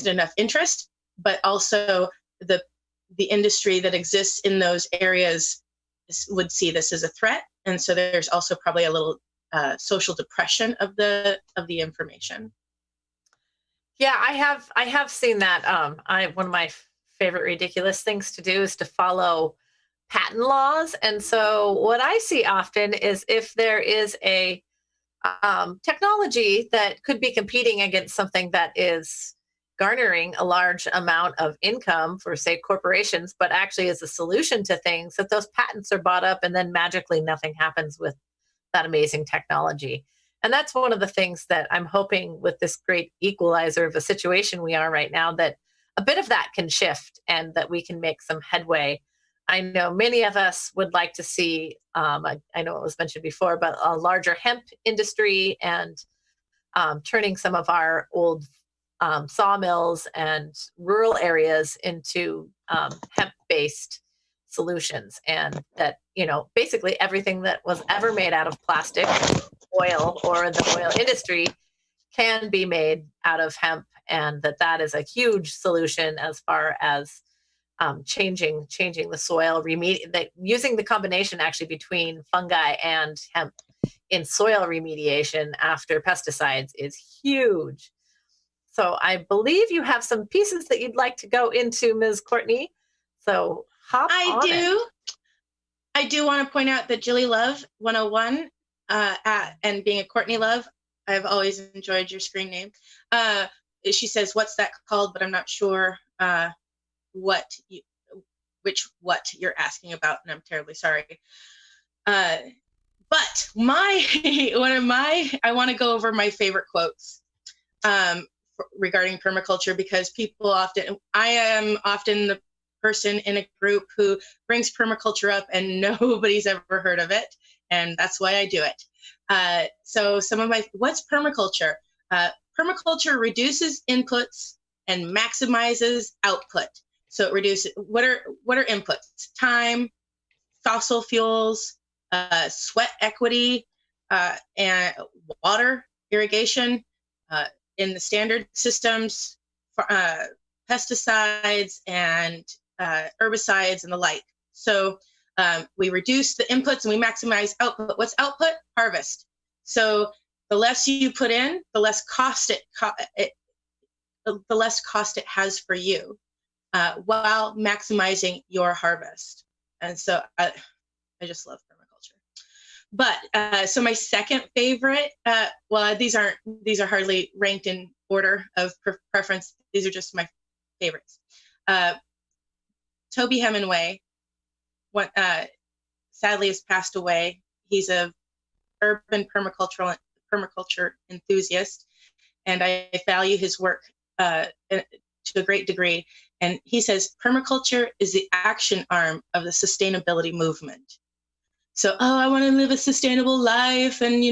enough interest, but also the industry that exists in those areas would see this as a threat, and so there's also probably a little social depression of the information. Yeah, I have seen that. One of my favorite ridiculous things to do is to follow patent laws, and so what I see often is if there is a technology that could be competing against something that is garnering a large amount of income for, say, corporations, but actually is a solution to things, that those patents are bought up and then magically nothing happens with that amazing technology. And that's one of the things that I'm hoping with this great equalizer of a situation we are right now, that a bit of that can shift and that we can make some headway. I know many of us would like to see, I know it was mentioned before, but a larger hemp industry and turning some of our old sawmills and rural areas into hemp-based solutions, and that basically everything that was ever made out of plastic, oil, or the oil industry can be made out of hemp, and that is a huge solution as far as changing the soil, using the combination actually between fungi and hemp in soil remediation after pesticides is huge. So I believe you have some pieces that you'd like to go into, Ms. Courtney. So hop on it. I do want to point out that Julie Love 101 and being a Courtney Love, I've always enjoyed your screen name. She says, "What's that called?" But I'm not sure what you're asking about, and I'm terribly sorry. But I want to go over my favorite quotes regarding permaculture, because I am often the person in a group who brings permaculture up and nobody's ever heard of it, and that's why I do it. So what's permaculture? Permaculture reduces inputs and maximizes output. So it reduces, what are inputs? Time, fossil fuels, sweat equity, and water, irrigation, in the standard systems, pesticides and herbicides and the like. So we reduce the inputs and we maximize output. What's output? Harvest. So the less you put in, the less cost it has for you, while maximizing your harvest. And so I just love permaculture. But so my second favorite, these are hardly ranked in order of preference. These are just my favorites. Toby Hemingway, sadly has passed away. He's a urban permaculture enthusiast, and I value his work to a great degree. And he says permaculture is the action arm of the sustainability movement. So, I want to live a sustainable life, and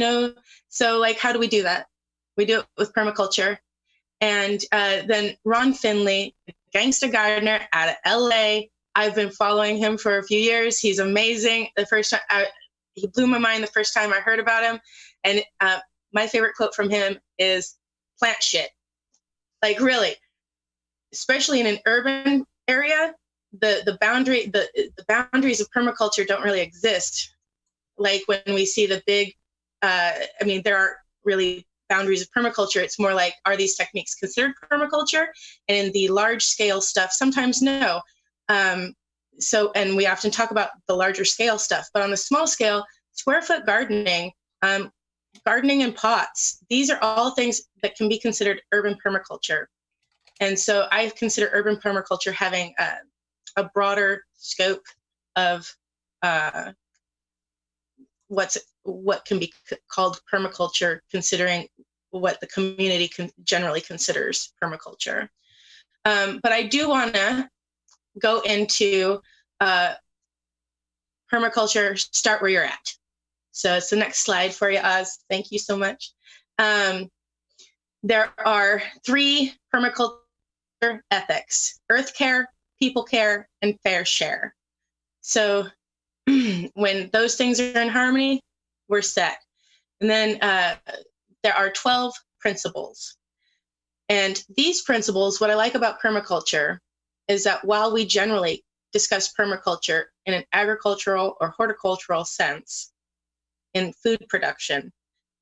so how do we do that? We do it with permaculture. And then Ron Finley, gangster gardener out of LA. I've been following him for a few years. He's amazing. The first time he blew my mind the first time I heard about him. And my favorite quote from him is "plant shit." Like, really, especially in an urban area, the boundaries of permaculture don't really exist. Like when we see the big, there aren't really boundaries of permaculture. It's more like, are these techniques considered permaculture? And in the large scale stuff, sometimes no. And we often talk about the larger scale stuff, but on the small scale, square foot gardening, gardening in pots. These are all things that can be considered urban permaculture. And so I consider urban permaculture having a broader scope of what can be called permaculture, considering what the community generally considers permaculture. But I do want to go into permaculture, start where you're at. So it's the next slide for you, Oz. Thank you so much. There are 3 permaculture ethics: earth care, people care, and fair share. So when those things are in harmony, we're set. And then there are 12 principles. And these principles, what I like about permaculture is that while we generally discuss permaculture in an agricultural or horticultural sense in food production,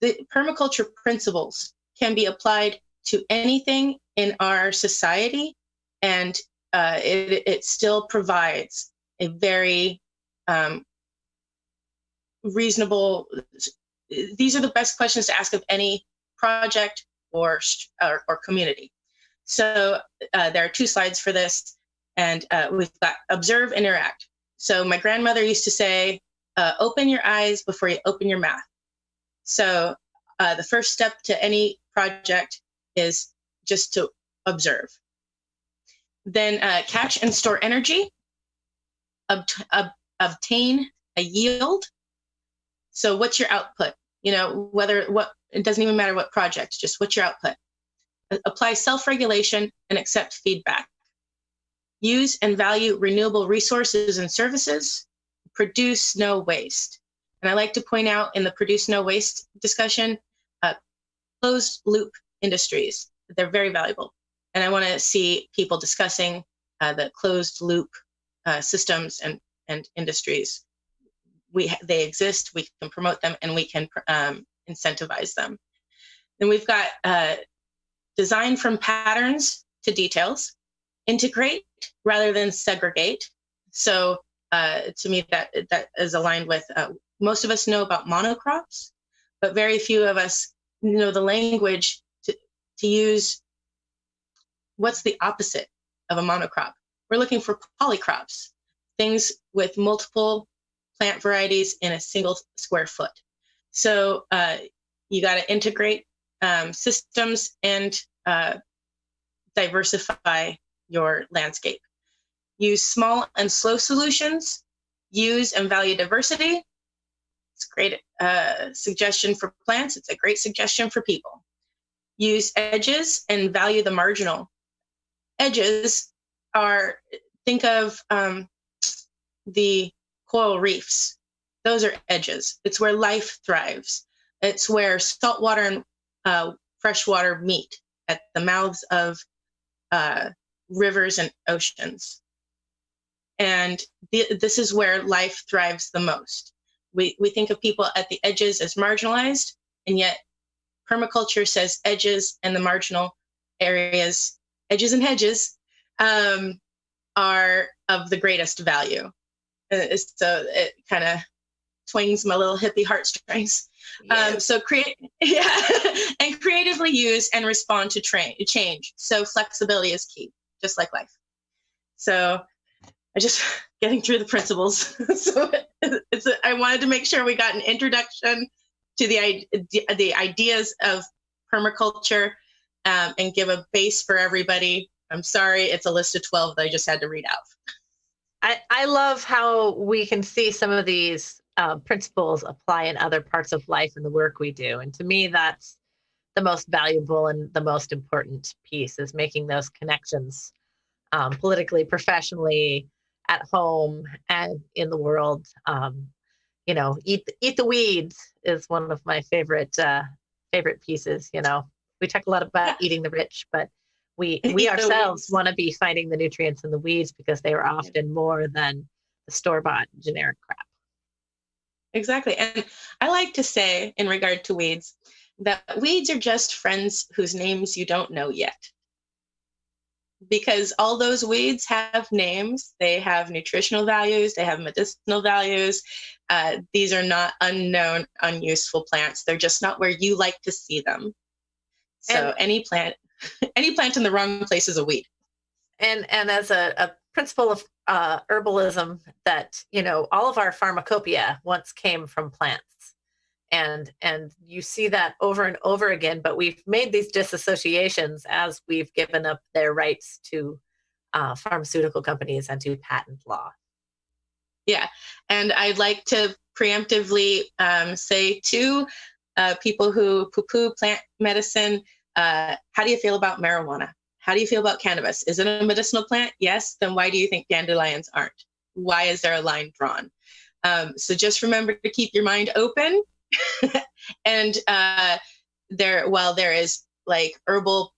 the permaculture principles can be applied to anything in our society, and it still provides a very reasonable. These are the best questions to ask of any project or community. So there are 2 slides for this, and we've got observe, interact. So my grandmother used to say, open your eyes before you open your mouth. So the first step to any project is just to observe. Then catch and store energy, obtain a yield. So what's your output? You know, it doesn't even matter what project, just what's your output. Apply self-regulation and accept feedback. Use and value renewable resources and services. Produce no waste. And I like to point out in the produce no waste discussion, closed loop industries. They're very valuable. And I want to see people discussing the closed loop systems and industries. They exist, we can promote them, and we can incentivize them. Then we've got design from patterns to details, integrate rather than segregate. So to me, that is aligned with most of us know about monocrops, but very few of us know the language to use what's the opposite of a monocrop. We're looking for polycrops, things with multiple plant varieties in a single square foot. So you got to integrate systems and diversify your landscape. Use small and slow solutions. Use and value diversity. It's a great suggestion for plants. It's a great suggestion for people. Use edges and value the marginal. Edges are, think of the coral reefs. Those are edges. It's where life thrives. It's where saltwater and freshwater meet at the mouths of rivers and oceans. And this is where life thrives the most. We think of people at the edges as marginalized, and yet permaculture says edges and the marginal areas, edges and hedges, are of the greatest value. So it kind of twings my little hippie heartstrings. Yes. So and creatively use and respond to change. So flexibility is key, just like life. So I just getting through the principles. So I wanted to make sure we got an introduction to the ideas of permaculture and give a base for everybody. I'm sorry, it's a list of 12 that I just had to read out. I love how we can see some of these principles apply in other parts of life and the work we do. And to me, that's the most valuable and the most important piece, is making those connections politically, professionally, at home, and in the world. You know, eat the weeds is one of my favorite pieces. You know, we talk a lot about eating the rich, but we ourselves want to be finding the nutrients in the weeds, because they are often more than the store-bought generic crap. Exactly. And I like to say, in regard to weeds, that weeds are just friends whose names you don't know yet. because all those weeds have names. They have nutritional values. They have medicinal values. These are not unknown, unuseful plants. They're just not where you like to see them. So any plant in the wrong place is a weed. And as a principle of herbalism, that, you know, all of our pharmacopoeia once came from plants. And you see that over and over again, but we've made these disassociations as we've given up their rights to pharmaceutical companies and to patent law. Yeah, and I'd like to preemptively say to people who poo-poo plant medicine, how do you feel about marijuana? How do you feel about cannabis? Is it a medicinal plant? Yes. Then why do you think dandelions aren't? Why is there a line drawn? So just remember to keep your mind open. And while there is like herbal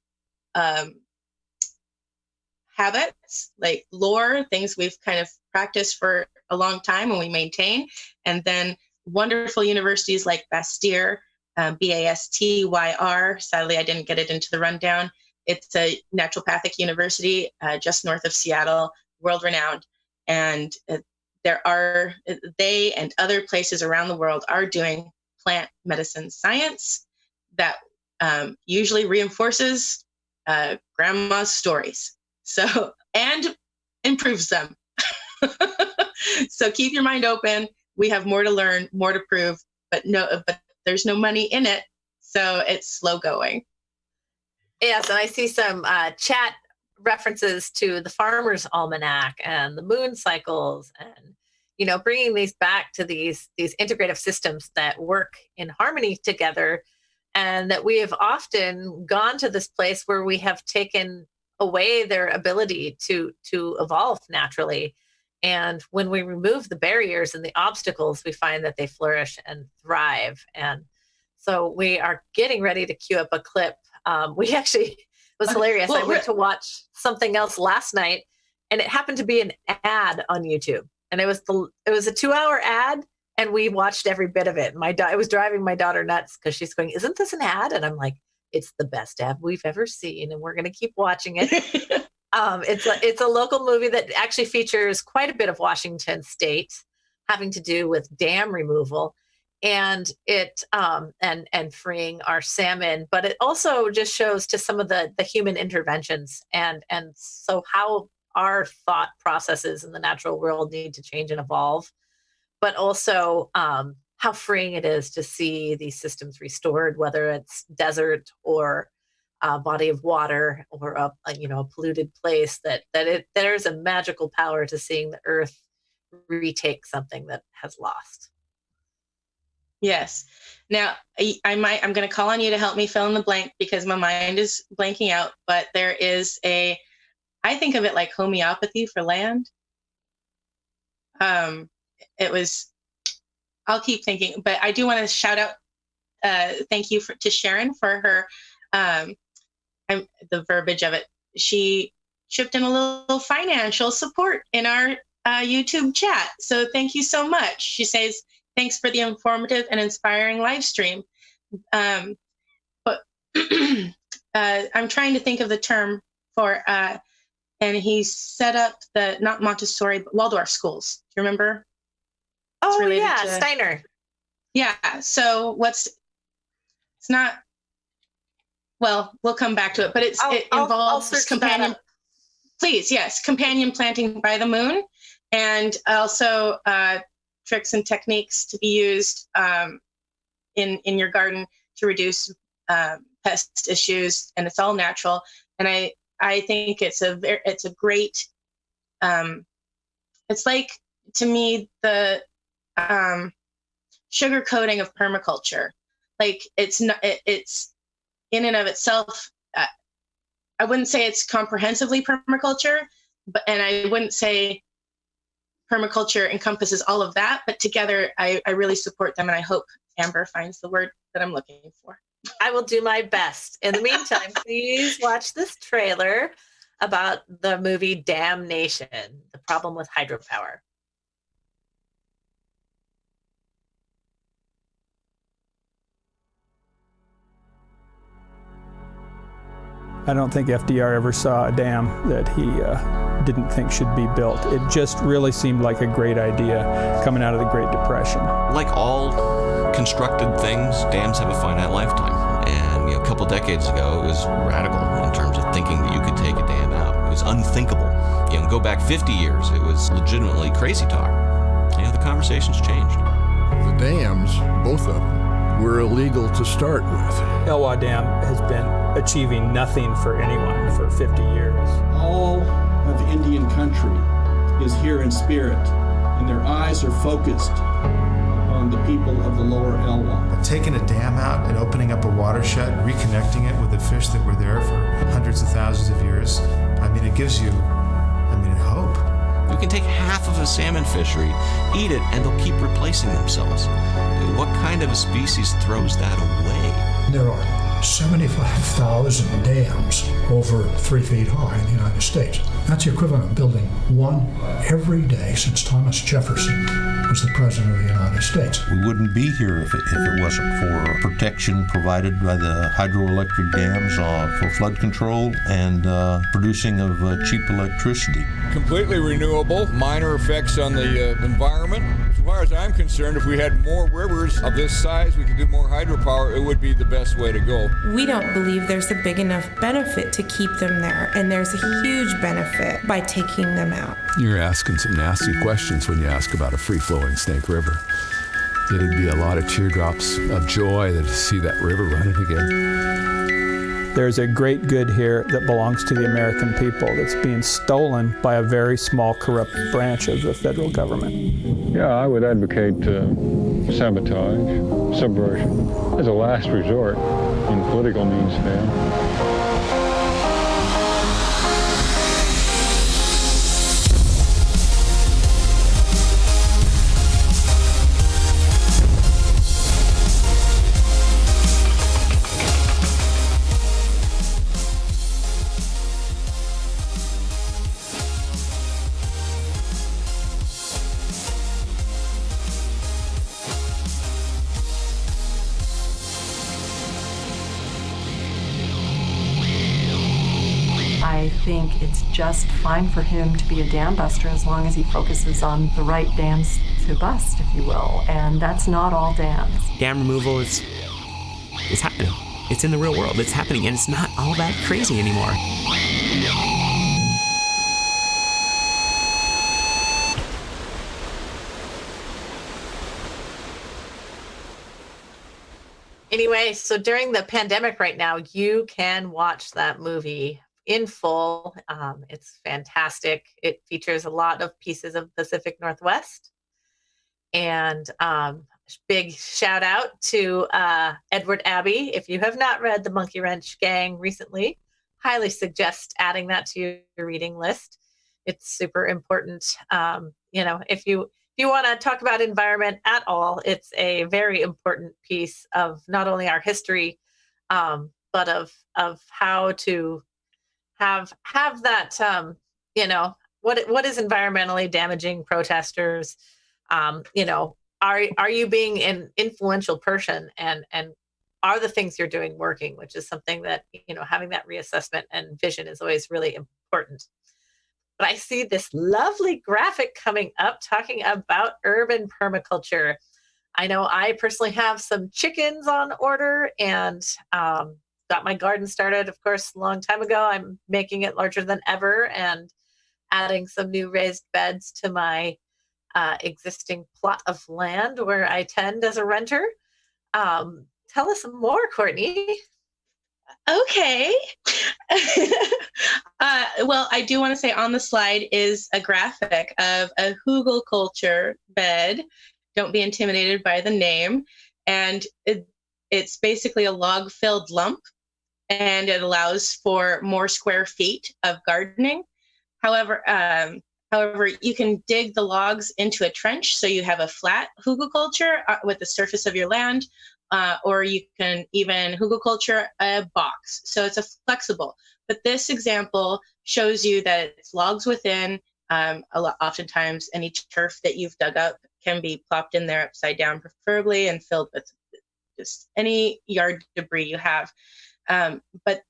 habits, like lore, things we've kind of practiced for a long time and we maintain, and then wonderful universities like Bastyr, Bastyr. Sadly, I didn't get it into the rundown. It's a naturopathic university just north of Seattle, world-renowned. And they and other places around the world are doing plant medicine science that usually reinforces grandma's stories. So, and improves them. So keep your mind open. We have more to learn, more to prove, but there's no money in it. So it's slow going. Yes, and I see some chat references to the Farmer's Almanac and the moon cycles, and, you know, bringing these back to these integrative systems that work in harmony together, and that we have often gone to this place where we have taken away their ability to evolve naturally. And when we remove the barriers and the obstacles, we find that they flourish and thrive. And so we are getting ready to cue up a clip. It was hilarious. I went to watch something else last night, and it happened to be an ad on YouTube. And it was a 2-hour ad, and we watched every bit of it. It was driving my daughter nuts because she's going, "Isn't this an ad?" And I'm like, "It's the best ad we've ever seen, and we're going to keep watching it." It's a local movie that actually features quite a bit of Washington State, having to do with dam removal, and it and freeing our salmon. But it also just shows to some of the human interventions, and so how our thought processes in the natural world need to change and evolve, but also how freeing it is to see these systems restored, whether it's desert or a body of water or a polluted place. There's a magical power to seeing the earth retake something that has lost. Yes. Now I'm going to call on you to help me fill in the blank because my mind is blanking out. But there is I think of it like homeopathy for land. I'll keep thinking, but I do want to shout out, thank you to Sharon for her, the verbiage of it. She chipped in a little financial support in our YouTube chat. So thank you so much. She says, "Thanks for the informative and inspiring live stream." But I'm trying to think of the term for, and he set up not Montessori, but Waldorf schools. Do you remember? Oh, yeah, Steiner. Yeah. So it's not, well, we'll come back to it, but it involves companion. Please, yes, companion planting by the moon, and also tricks and techniques to be used in your garden to reduce pest issues, and it's all natural. And I think it's a great. It's like, to me, the sugar coating of permaculture. Like it's in and of itself. I wouldn't say it's comprehensively permaculture, and I wouldn't say permaculture encompasses all of that, but together I really support them, and I hope Amber finds the word that I'm looking for. I will do my best. In the meantime, please watch this trailer about the movie Damnation, the problem with hydropower. I don't think FDR ever saw a dam that he didn't think should be built. It just really seemed like a great idea coming out of the Great Depression. Like all constructed things, dams have a finite lifetime. And a couple decades ago, it was radical in terms of thinking that you could take a dam out. It was unthinkable. Go back 50 years, it was legitimately crazy talk. The conversation's changed. The dams, both of them, were illegal to start with. Elwha Dam has been achieving nothing for anyone for 50 years. All of Indian country is here in spirit, and their eyes are focused on the people of the lower Elwha. But taking a dam out and opening up a watershed, reconnecting it with the fish that were there for hundreds of thousands of years, it gives you, hope. You can take half of a salmon fishery, eat it, and they'll keep replacing themselves. What kind of a species throws that away? There are 75,000 dams over 3 feet high in the United States. That's the equivalent of building one every day since Thomas Jefferson was the President of the United States. We wouldn't be here if it wasn't for protection provided by the hydroelectric dams for flood control and producing of cheap electricity. Completely renewable, minor effects on the environment. As far as I'm concerned, if we had more rivers of this size, we could do more hydropower, it would be the best way to go. We don't believe there's a big enough benefit to keep them there, and there's a huge benefit by taking them out. You're asking some nasty questions when you ask about a free-flowing Snake River. It'd be a lot of teardrops of joy to see that river running again. There's a great good here that belongs to the American people that's being stolen by a very small, corrupt branch of the federal government. Yeah, I would advocate sabotage, subversion, as a last resort when political means fail. I think it's just fine for him to be a dam buster as long as he focuses on the right dams to bust, if you will. And that's not all dams. Dam removal is happening. It's in the real world. It's happening, and it's not all that crazy anymore. Anyway, so during the pandemic right now, you can watch that movie in full. It's fantastic. It features a lot of pieces of Pacific Northwest. And big shout out to Edward Abbey. If you have not read The Monkey Wrench Gang recently, highly suggest adding that to your reading list. It's super important. If you want to talk about environment at all, it's a very important piece of not only our history, but of how to have that, what is environmentally damaging protesters? Are you being an influential person, and are the things you're doing working, which is something that, having that reassessment and vision is always really important. But I see this lovely graphic coming up talking about urban permaculture. I know I personally have some chickens on order and got my garden started, of course, a long time ago. I'm making it larger than ever and adding some new raised beds to my existing plot of land where I tend as a renter. Tell us more, Courtney. Okay. Well, I do want to say on the slide is a graphic of a hugelkultur bed. Don't be intimidated by the name. And it's basically a log-filled lump, and it allows for more square feet of gardening. However, you can dig the logs into a trench, so you have a flat hugelkultur with the surface of your land, or you can even hugelkultur a box. So it's a flexible. But this example shows you that it's logs within. Oftentimes, any turf that you've dug up can be plopped in there upside down, preferably, and filled with just any yard debris you have. But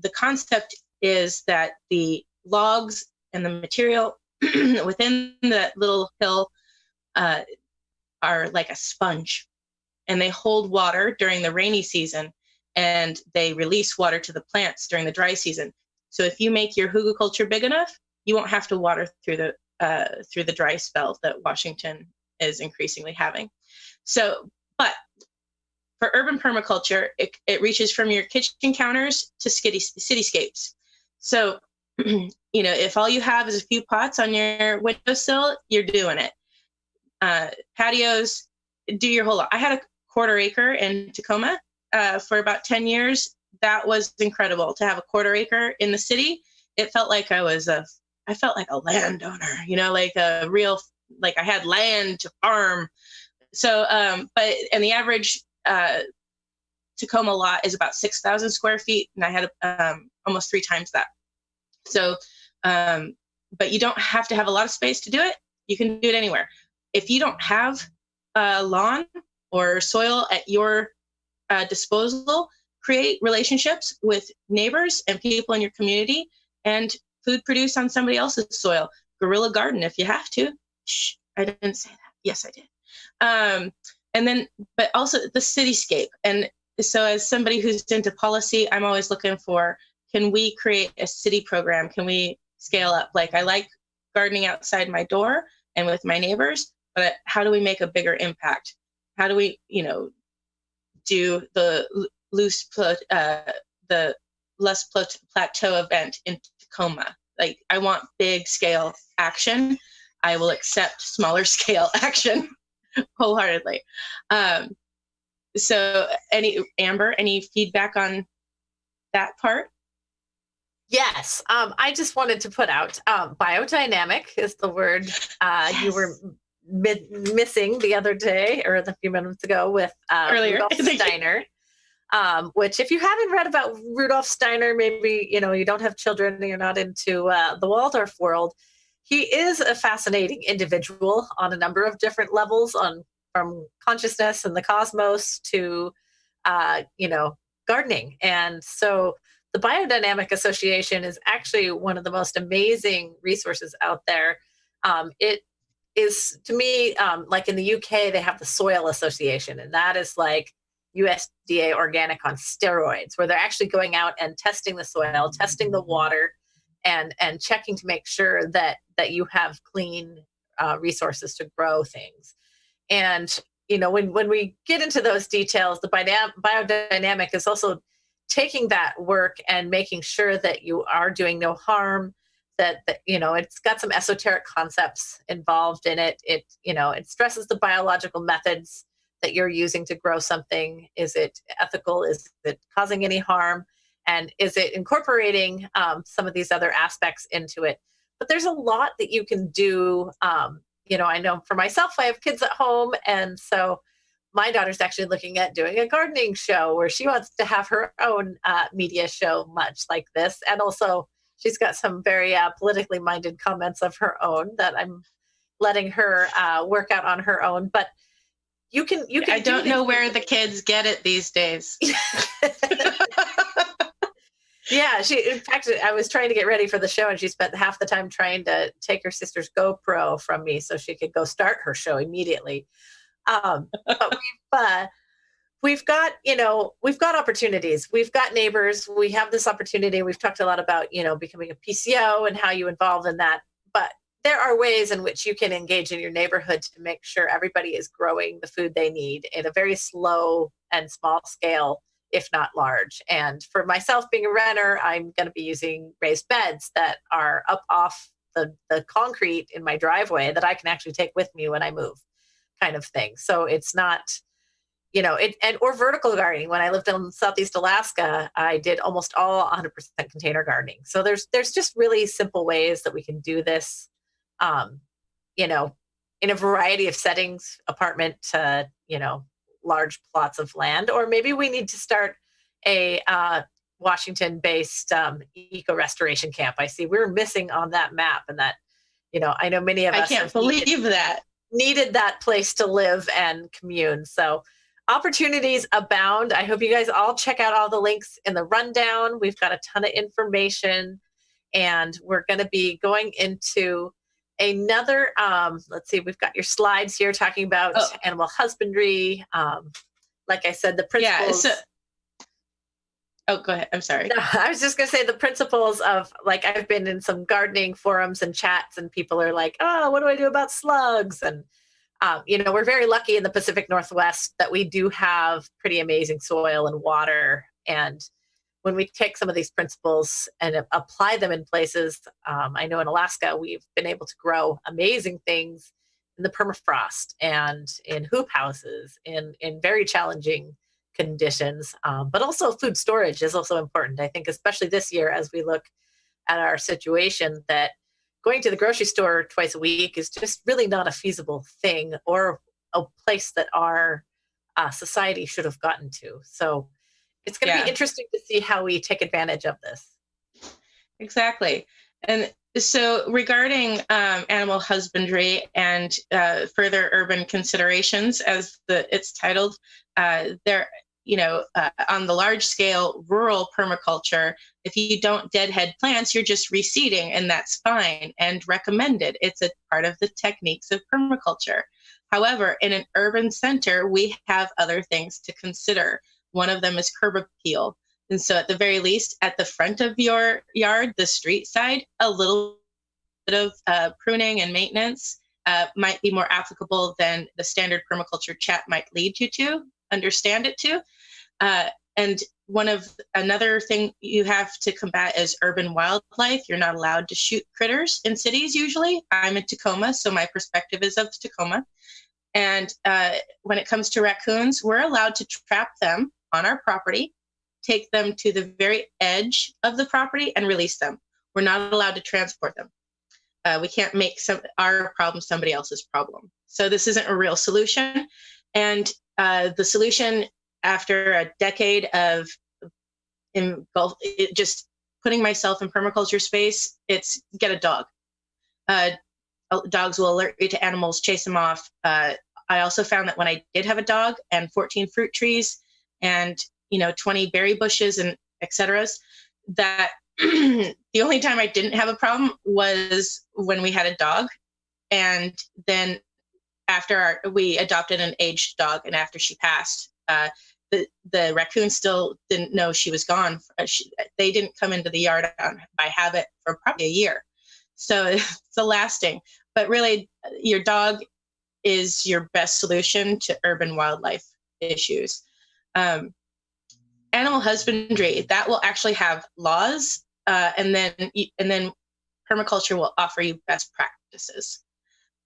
the concept is that the logs and the material within that little hill are like a sponge, and they hold water during the rainy season, and they release water to the plants during the dry season. So if you make your hugelkultur big enough, you won't have to water through the dry spell that Washington is increasingly having. So, but for urban permaculture, it reaches from your kitchen counters to cityscapes. So, if all you have is a few pots on your windowsill, you're doing it. Patios, do your whole lot. I had a 1/4 acre in Tacoma for about 10 years. That was incredible to have a 1/4 acre in the city. It felt like I felt like a landowner, like a real, like I had land to farm. So, and the average Tacoma lot is about 6,000 square feet, and I had almost 3 times that. So, but you don't have to have a lot of space to do it. You can do it anywhere. If you don't have lawn or soil at your disposal, create relationships with neighbors and people in your community, and food produced on somebody else's soil. Guerrilla garden if you have to. Shh, I didn't say that. Yes, I did. And then, but also the cityscape. And so as somebody who's into policy, I'm always looking for, can we create a city program? Can we scale up? Like, I like gardening outside my door and with my neighbors, but how do we make a bigger impact? How do we, do the less plateau event in Tacoma? Like, I want big scale action. I will accept smaller scale action wholeheartedly. So Amber, any feedback on that part? Yes. I just wanted to put out biodynamic is the word Yes. You were missing the other day or a few minutes ago with Earlier. Rudolf Steiner. Which, if you haven't read about Rudolf Steiner, maybe you don't have children and you're not into the Waldorf world. He is a fascinating individual on a number of different levels, from consciousness and the cosmos to gardening. And so the Biodynamic Association is actually one of the most amazing resources out there. It is, to me, like in the UK, they have the Soil Association, and that is like USDA organic on steroids, where they're actually going out and testing the soil, testing the water, and checking to make sure that you have clean resources to grow things. And when we get into those details, the biodynamic is also taking that work and making sure that you are doing no harm, that it's got some esoteric concepts involved in it. It stresses the biological methods that you're using to grow something. Is it ethical? Is it causing any harm? And is it incorporating some of these other aspects into it? But there's a lot that you can do. I know for myself, I have kids at home. And so my daughter's actually looking at doing a gardening show where she wants to have her own media show, much like this. And also she's got some very politically minded comments of her own that I'm letting her work out on her own. But you can I don't know where the kids get it these days. Yeah, in fact, I was trying to get ready for the show, and she spent half the time trying to take her sister's GoPro from me so she could go start her show immediately. But we've got opportunities. We've got neighbors. We have this opportunity. We've talked a lot about, becoming a PCO and how you involve in that. But there are ways in which you can engage in your neighborhood to make sure everybody is growing the food they need in a very slow and small scale, if not large. And for myself, being a renter, I'm going to be using raised beds that are up off the concrete in my driveway that I can actually take with me when I move, kind of thing. So it's not, or vertical gardening. When I lived in Southeast Alaska, I did almost all 100% container gardening. So there's just really simple ways that we can do this, in a variety of settings, apartment to, large plots of land. Or maybe we need to start a Washington-based eco restoration camp. I see we're missing on that map, and that, I know many of us I can't believe that needed that place to live and commune. So opportunities abound. I hope you guys all check out all the links in the rundown. We've got a ton of information, and we're going to be going into another, let's see, we've got your slides here talking about animal husbandry. Like I said, the principles. Yeah, go ahead. I'm sorry. No, I was just going to say the principles of, like, I've been in some gardening forums and chats, and people are like, oh, what do I do about slugs? And, we're very lucky in the Pacific Northwest that we do have pretty amazing soil and water. And when we take some of these principles and apply them in places, I know in Alaska, we've been able to grow amazing things in the permafrost and in hoop houses in very challenging conditions. But also food storage is also important. I think especially this year, as we look at our situation, that going to the grocery store twice a week is just really not a feasible thing or a place that our society should have gotten to. So it's going to be interesting to see how we take advantage of this. Exactly. And so regarding animal husbandry and further urban considerations, as it's titled, there, on the large scale rural permaculture, if you don't deadhead plants, you're just reseeding, and that's fine and recommended. It's a part of the techniques of permaculture. However, in an urban center, we have other things to consider. One of them is curb appeal. And so at the very least, at the front of your yard, the street side, a little bit of pruning and maintenance might be more applicable than the standard permaculture chat might lead you to, understand it to. And another thing you have to combat is urban wildlife. You're not allowed to shoot critters in cities usually. I'm in Tacoma, so my perspective is of Tacoma. And when it comes to raccoons, we're allowed to trap them on our property, take them to the very edge of the property and release them. We're not allowed to transport them. We can't make our problem somebody else's problem. So this isn't a real solution. And the solution, after a decade of just putting myself in permaculture space, it's get a dog. Dogs will alert you to animals, chase them off. I also found that when I did have a dog and 14 fruit trees and 20 berry bushes and et cetera, that the only time I didn't have a problem was when we had a dog. And then after we adopted an aged dog, and after she passed, the raccoons still didn't know she was gone. They didn't come into the yard by habit for probably a year. So it's a lasting, but really your dog is your best solution to urban wildlife issues. Animal husbandry, that will actually have laws, and then permaculture will offer you best practices.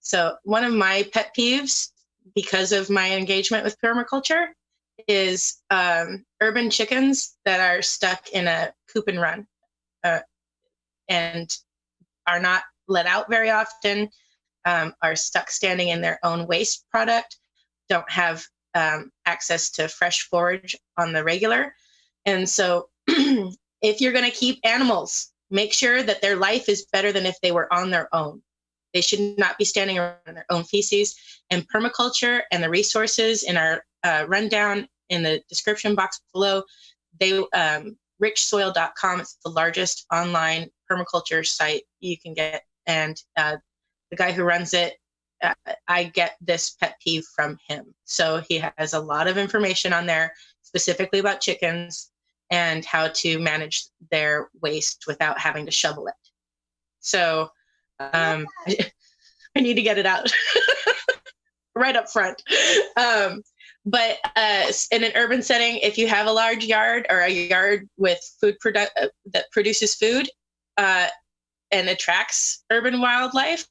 So one of my pet peeves, because of my engagement with permaculture, is urban chickens that are stuck in a coop and run and are not let out very often, are stuck standing in their own waste product, don't have access to fresh forage on the regular. And so if you're going to keep animals, make sure that their life is better than if they were on their own. They should not be standing around in their own feces. And permaculture and the resources in our rundown in the description box below, richsoil.com, it's the largest online permaculture site you can get. And the guy who runs it, I get this pet peeve from him. So he has a lot of information on there specifically about chickens and how to manage their waste without having to shovel it. So I need to get it out right up front. But in an urban setting, if you have a large yard or a yard with food that produces food and attracts urban wildlife,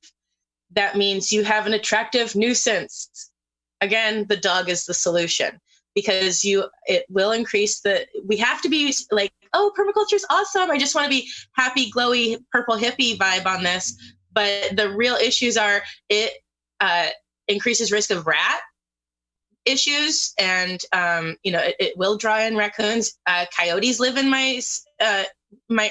that means you have an attractive nuisance. Again, the dog is the solution, because it will increase we have to be like, oh, permaculture is awesome. I just want to be happy, glowy, purple hippie vibe on this. But the real issues are it increases risk of rat issues, and it will draw in raccoons. Coyotes live in my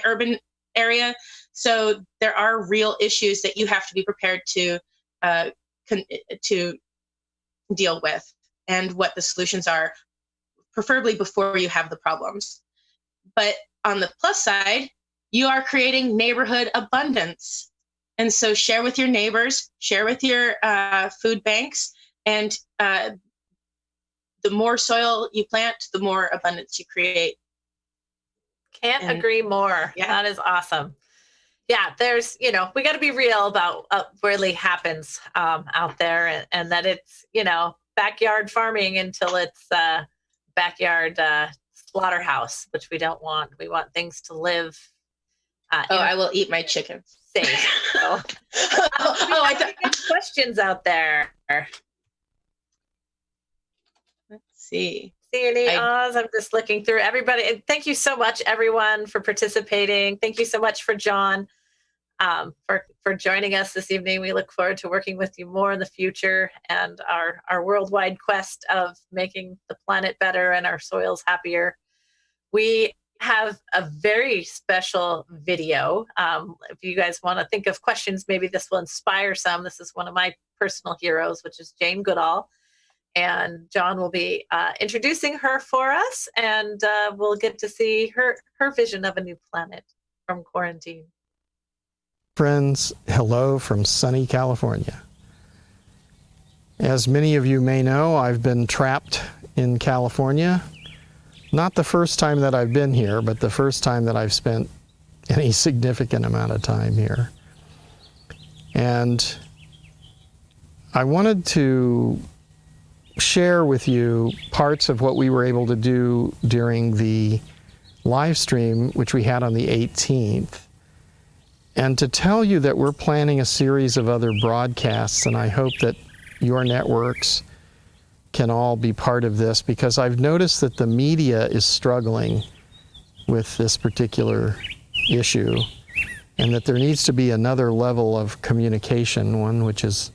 urban area, so there are real issues that you have to be prepared to deal with. and what the solutions are, preferably before you have the problems. But on the plus side, you are creating neighborhood abundance. And so share with your neighbors, share with your food banks, and the more soil you plant, the more abundance you create. Can't agree more. Yeah. That is awesome. Yeah, there's, we got to be real about what really happens out there, and that it's, backyard farming until it's backyard slaughterhouse, which we don't want. We want things to live. I will eat my chickens. Safe. So, I got good questions out there. Let's see. See any Oz? I'm just looking through everybody. And thank you so much, everyone, for participating. Thank you so much for John for joining us this evening. We look forward to working with you more in the future and our worldwide quest of making the planet better and our soils happier. We have a very special video. If you guys want to think of questions, maybe this will inspire some. This is one of my personal heroes, which is Jane Goodall. And John will be introducing her for us, and we'll get to see her vision of a new planet from quarantine. Friends, hello from sunny California. As many of you may know, I've been trapped in California. Not the first time that I've been here, but the first time that I've spent any significant amount of time here. And I wanted to share with you parts of what we were able to do during the live stream, which we had on the 18th, and to tell you that we're planning a series of other broadcasts, and I hope that your networks can all be part of this, because I've noticed that the media is struggling with this particular issue, and that there needs to be another level of communication, one which is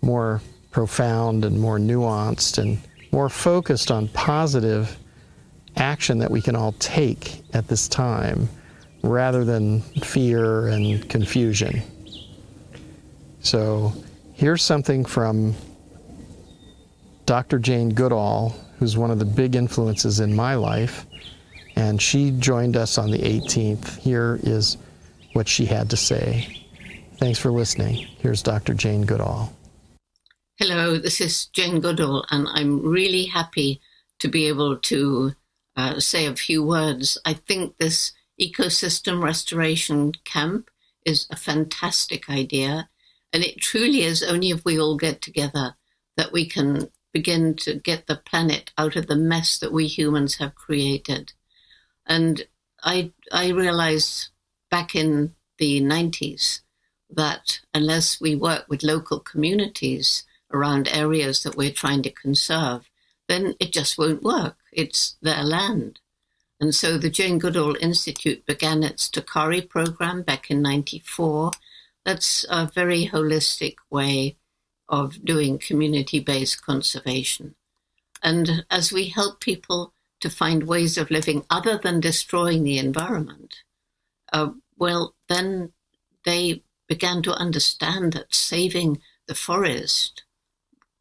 more profound and more nuanced and more focused on positive action that we can all take at this time, rather than fear and confusion. So here's something from Dr. Jane Goodall, who's one of the big influences in my life, and she joined us on the 18th. Here is what she had to say. Thanks for listening. Here's Dr. Jane Goodall. Hello, this is Jane Goodall, and I'm really happy to be able to say a few words. I think this ecosystem restoration camp is a fantastic idea, and it truly is only if we all get together that we can begin to get the planet out of the mess that we humans have created. And I realized back in the 90s that unless we work with local communities around areas that we're trying to conserve, then it just won't work. It's their land. And so the Jane Goodall Institute began its Takari program back in 94. That's a very holistic way of doing community-based conservation. And as we help people to find ways of living other than destroying the environment, then they began to understand that saving the forest,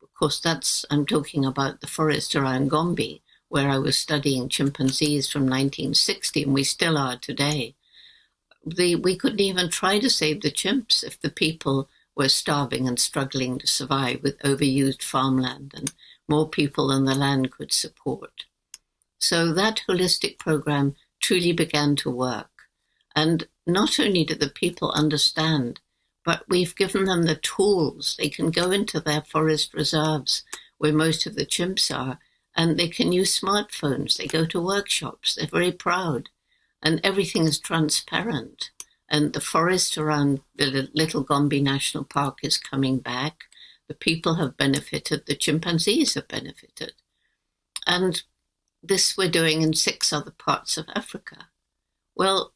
of course, I'm talking about the forest around Gombe, where I was studying chimpanzees from 1960, and we still are today. We couldn't even try to save the chimps if the people were starving and struggling to survive with overused farmland and more people than the land could support. So that holistic program truly began to work. And not only do the people understand, but we've given them the tools. They can go into their forest reserves where most of the chimps are, and they can use smartphones. They go to workshops. They're very proud. And everything is transparent. And the forest around the Little Gombe National Park is coming back. The people have benefited. The chimpanzees have benefited. And this we're doing in 6 other parts of Africa. Well,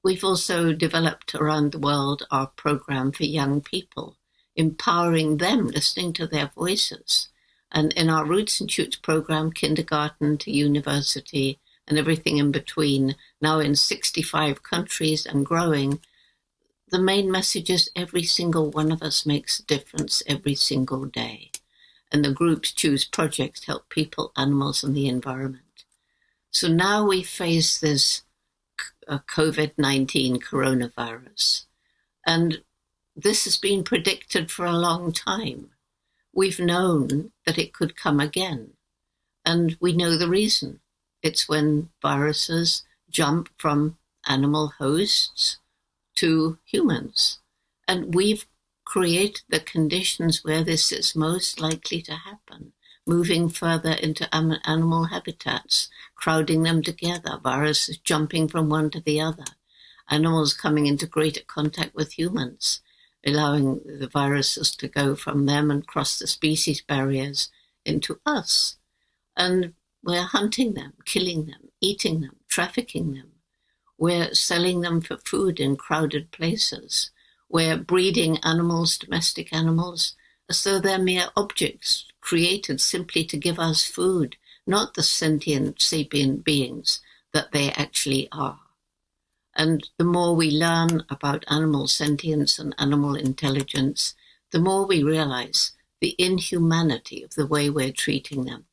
we've also developed around the world our program for young people, empowering them, listening to their voices. And in our Roots and Shoots program, kindergarten to university and everything in between, now in 65 countries and growing, the main message is every single one of us makes a difference every single day. and the groups choose projects to help people, animals, and the environment. So now we face this COVID-19 coronavirus, and this has been predicted for a long time. We've known that it could come again, and we know the reason. It's when viruses jump from animal hosts to humans, and we've create the conditions where this is most likely to happen, moving further into animal habitats, crowding them together, viruses jumping from one to the other, animals coming into greater contact with humans, allowing the viruses to go from them and cross the species barriers into us. And we're hunting them, killing them, eating them, trafficking them. We're selling them for food in crowded places. We're breeding animals, domestic animals, as though they're mere objects created simply to give us food, not the sentient, sapient beings that they actually are. And the more we learn about animal sentience and animal intelligence, the more we realize the inhumanity of the way we're treating them.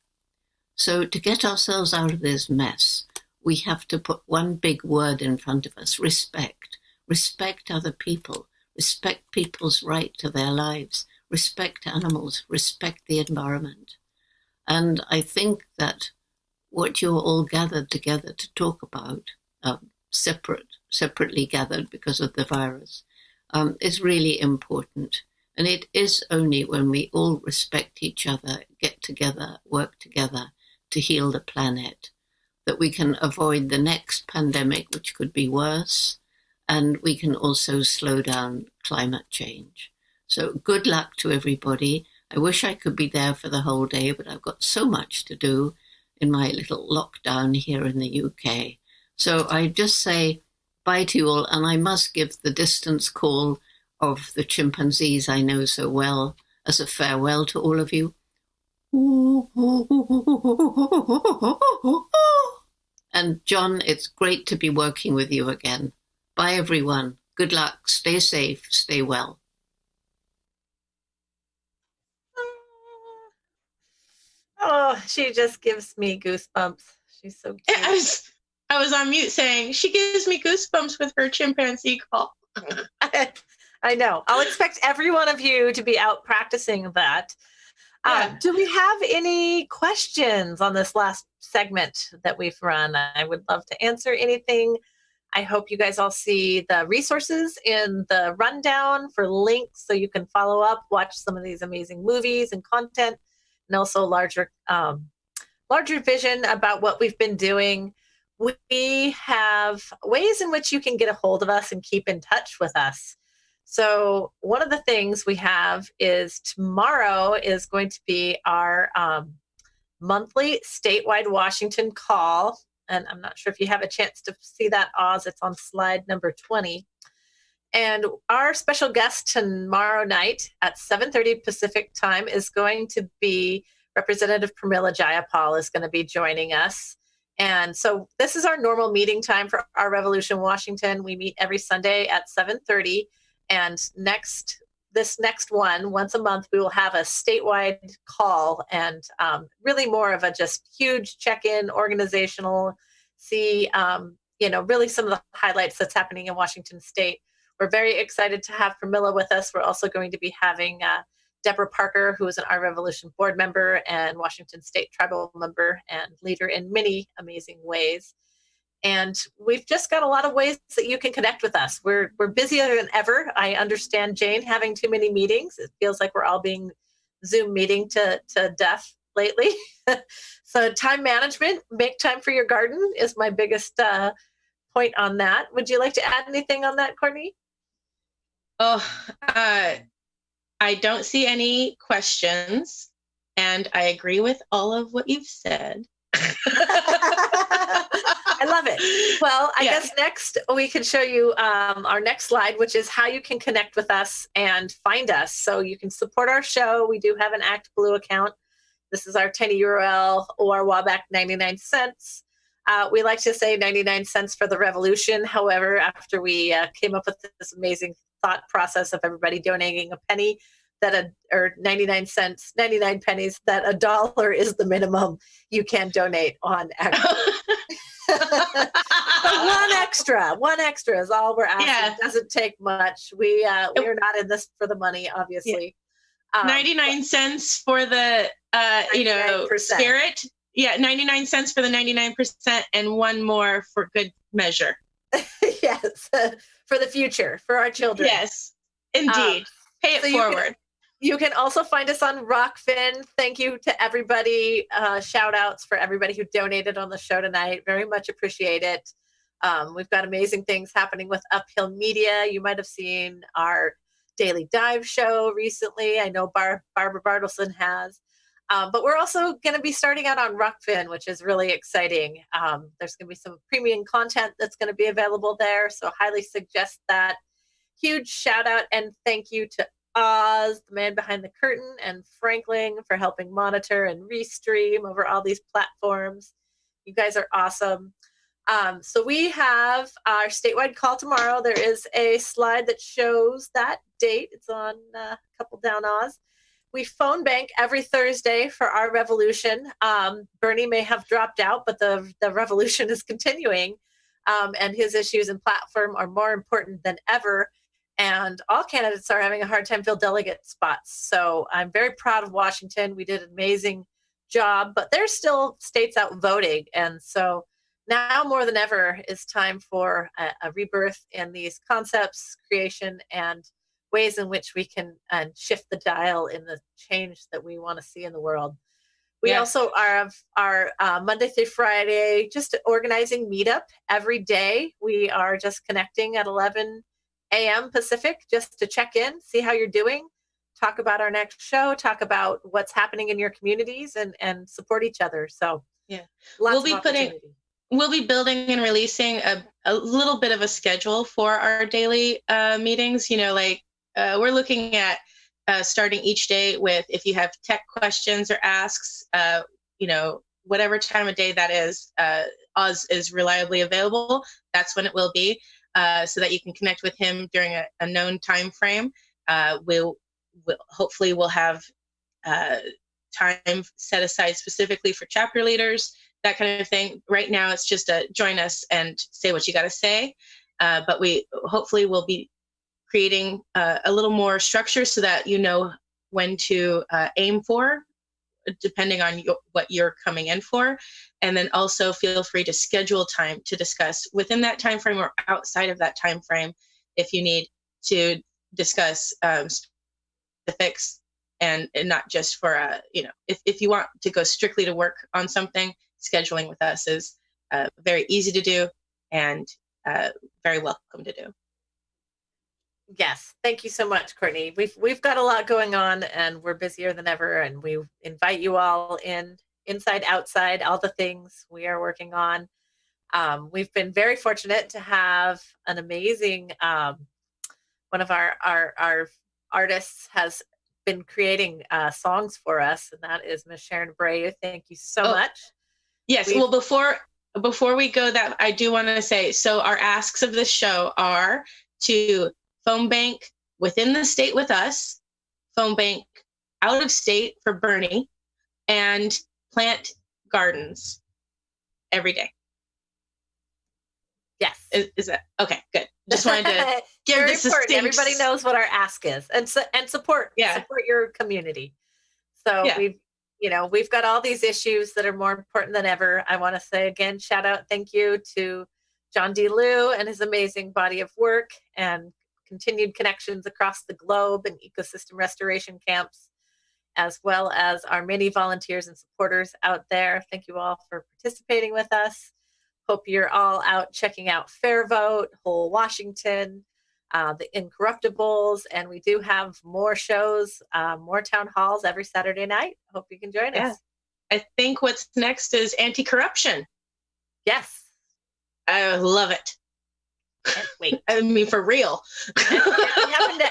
So to get ourselves out of this mess, we have to put one big word in front of us: respect. Respect other people. Respect people's right to their lives, respect animals, respect the environment. And I think that what you're all gathered together to talk about, separately gathered because of the virus, is really important. And it is only when we all respect each other, get together, work together to heal the planet, that we can avoid the next pandemic, which could be worse. And we can also slow down climate change. So good luck to everybody. I wish I could be there for the whole day, but I've got so much to do in my little lockdown here in the UK. So I just say bye to you all, and I must give the distance call of the chimpanzees I know so well as a farewell to all of you. And John, it's great to be working with you again. Bye, everyone. Good luck. Stay safe. Stay well. Oh, she just gives me goosebumps. She's so cute. I was on mute saying, she gives me goosebumps with her chimpanzee call. I know. I'll expect every one of you to be out practicing that. Yeah. Do we have any questions on this last segment that we've run? I would love to answer anything. I hope you guys all see the resources in the rundown for links so you can follow up, watch some of these amazing movies and content, and also larger vision about what we've been doing. We have ways in which you can get a hold of us and keep in touch with us. So one of the things we have is tomorrow is going to be our monthly statewide Washington call. And I'm not sure if you have a chance to see that, Oz. It's on slide number 20. And our special guest tomorrow night at 7:30 Pacific time is going to be Representative Pramila Jayapal is going to be joining us. And so this is our normal meeting time for our Revolution Washington. We meet every Sunday at 7:30. And this next one, once a month, we will have a statewide call and really more of a just huge check-in, organizational, see, really some of the highlights that's happening in Washington State. We're very excited to have Pramila with us. We're also going to be having Deborah Parker, who is an Our Revolution board member and Washington State tribal member and leader in many amazing ways. And we've just got a lot of ways that you can connect with us. We're busier than ever. I understand, Jane, having too many meetings. It feels like we're all being Zoom meeting to death lately. So time management, make time for your garden is my biggest point on that. Would you like to add anything on that, Courtney? Oh, I don't see any questions, and I agree with all of what you've said. I love it. Well, I guess next we can show you our next slide, which is how you can connect with us and find us. So you can support our show. We do have an ActBlue account. This is our tiny URL, or WABAC 99 cents. We like to say 99 cents for the revolution. However, after we came up with this amazing thought process of everybody donating a penny, or 99 cents, 99 pennies, that $1 is the minimum you can donate on but one extra is all we're asking. Yeah. It doesn't take much. We are not in this for the money, obviously. 99 cents for the 99%. spirit. Yeah, 99 cents for the 99% and one more for good measure. Yes, for the future, for our children. Yes, indeed. Pay it forward. You can also find us on Rockfin. Thank you to everybody. Shout outs for everybody who donated on the show tonight. Very much appreciate it. We've got amazing things happening with Uphill Media. You might have seen our Daily Dive show recently. I know Barbara Bartleson has. But we're also going to be starting out on Rockfin, which is really exciting. There's going to be some premium content that's going to be available there. So highly suggest that. Huge shout out and thank you to Oz, the man behind the curtain, and Franklin for helping monitor and restream over all these platforms. You guys are awesome. So we have our statewide call tomorrow. There is a slide that shows that date. It's on a couple down Oz. We phone bank every Thursday for our revolution. Bernie may have dropped out, but the revolution is continuing. And his issues and platform are more important than ever. And all candidates are having a hard time filling delegate spots. So I'm very proud of Washington. We did an amazing job, but there's still states out voting. And so now more than ever is time for a rebirth in these concepts, creation, and ways in which we can shift the dial in the change that we want to see in the world. We also have our Monday through Friday, just organizing meetup every day. We are just connecting at 11 a.m. Pacific just to check in, see how you're doing, talk about our next show, talk about what's happening in your communities, and support each other. So we'll be building and releasing a little bit of a schedule for our daily meetings. We're looking at starting each day with, if you have tech questions or asks, whatever time of day that is, Oz is reliably available. That's when it will be, so that you can connect with him during a known time frame. We'll have time set aside specifically for chapter leaders, that kind of thing. Right now, it's just join us and say what you got to say. But we hopefully will be creating a little more structure so that you know when to aim for, depending on what you're coming in for. And then also feel free to schedule time to discuss within that time frame or outside of that time frame if you need to discuss specifics, and not just for if you want to go strictly to work on something, scheduling with us is very easy to do and very welcome to do. Yes, thank you so much, Courtney. We've got a lot going on, and we're busier than ever. And we invite you all inside, outside, all the things we are working on. We've been very fortunate to have an amazing one of our artists has been creating songs for us, and that is Miss Sharon Brave. Thank you so much. Yes. Well, before we go, that I do want to say, so our asks of this show are to phone bank within the state with us, phone bank out of state for Bernie, and plant gardens every day. Yes. Is that okay? Good. Just wanted to give very this important. Everybody knows what our ask is, and support your community. So we've got all these issues that are more important than ever. I want to say again, shout out, thank you to John D. Liu and his amazing body of work and continued connections across the globe and ecosystem restoration camps, as well as our many volunteers and supporters out there. Thank you all for participating with us. Hope you're all out checking out Fair Vote, Whole Washington, the Incorruptibles, and we do have more shows, more town halls every Saturday night. Hope you can join us. I think what's next is anti-corruption. Yes. I love it. Wait. I mean, for real.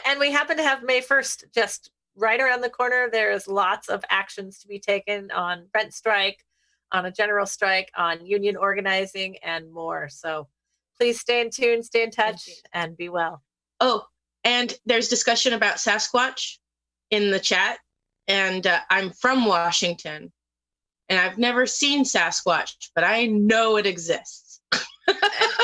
and we happen to have May 1st just right around the corner. There's lots of actions to be taken on rent strike, on a general strike, on union organizing, and more. So please stay in tune, stay in touch, and be well. Oh, and there's discussion about Sasquatch in the chat, and I'm from Washington, and I've never seen Sasquatch, but I know it exists.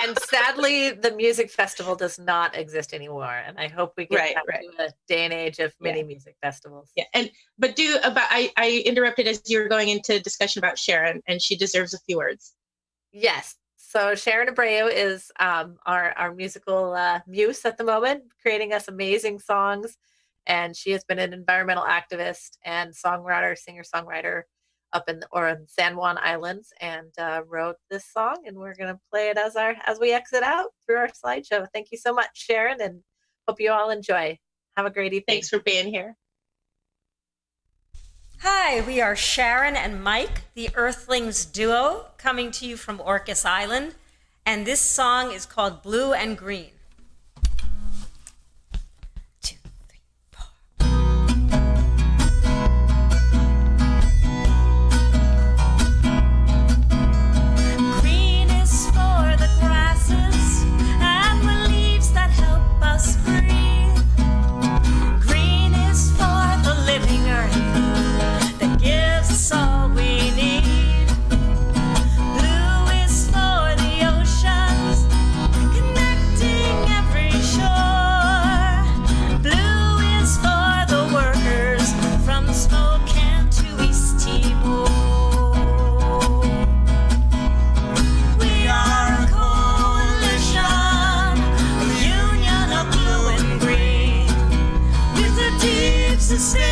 and sadly, the music festival does not exist anymore. And I hope we get back to a day and age of many music festivals. Yeah, I interrupted as you were going into discussion about Sharon, and she deserves a few words. Yes. So Sharon Abreu is our musical muse at the moment, creating us amazing songs. And she has been an environmental activist and songwriter, singer-songwriter up in San Juan Islands, and wrote this song. And we're going to play it as we exit out through our slideshow. Thank you so much, Sharon, and hope you all enjoy. Have a great evening. Thanks for being here. Hi, we are Sharon and Mike, the Earthlings duo, coming to you from Orcas Island. And this song is called Blue and Green. Sustain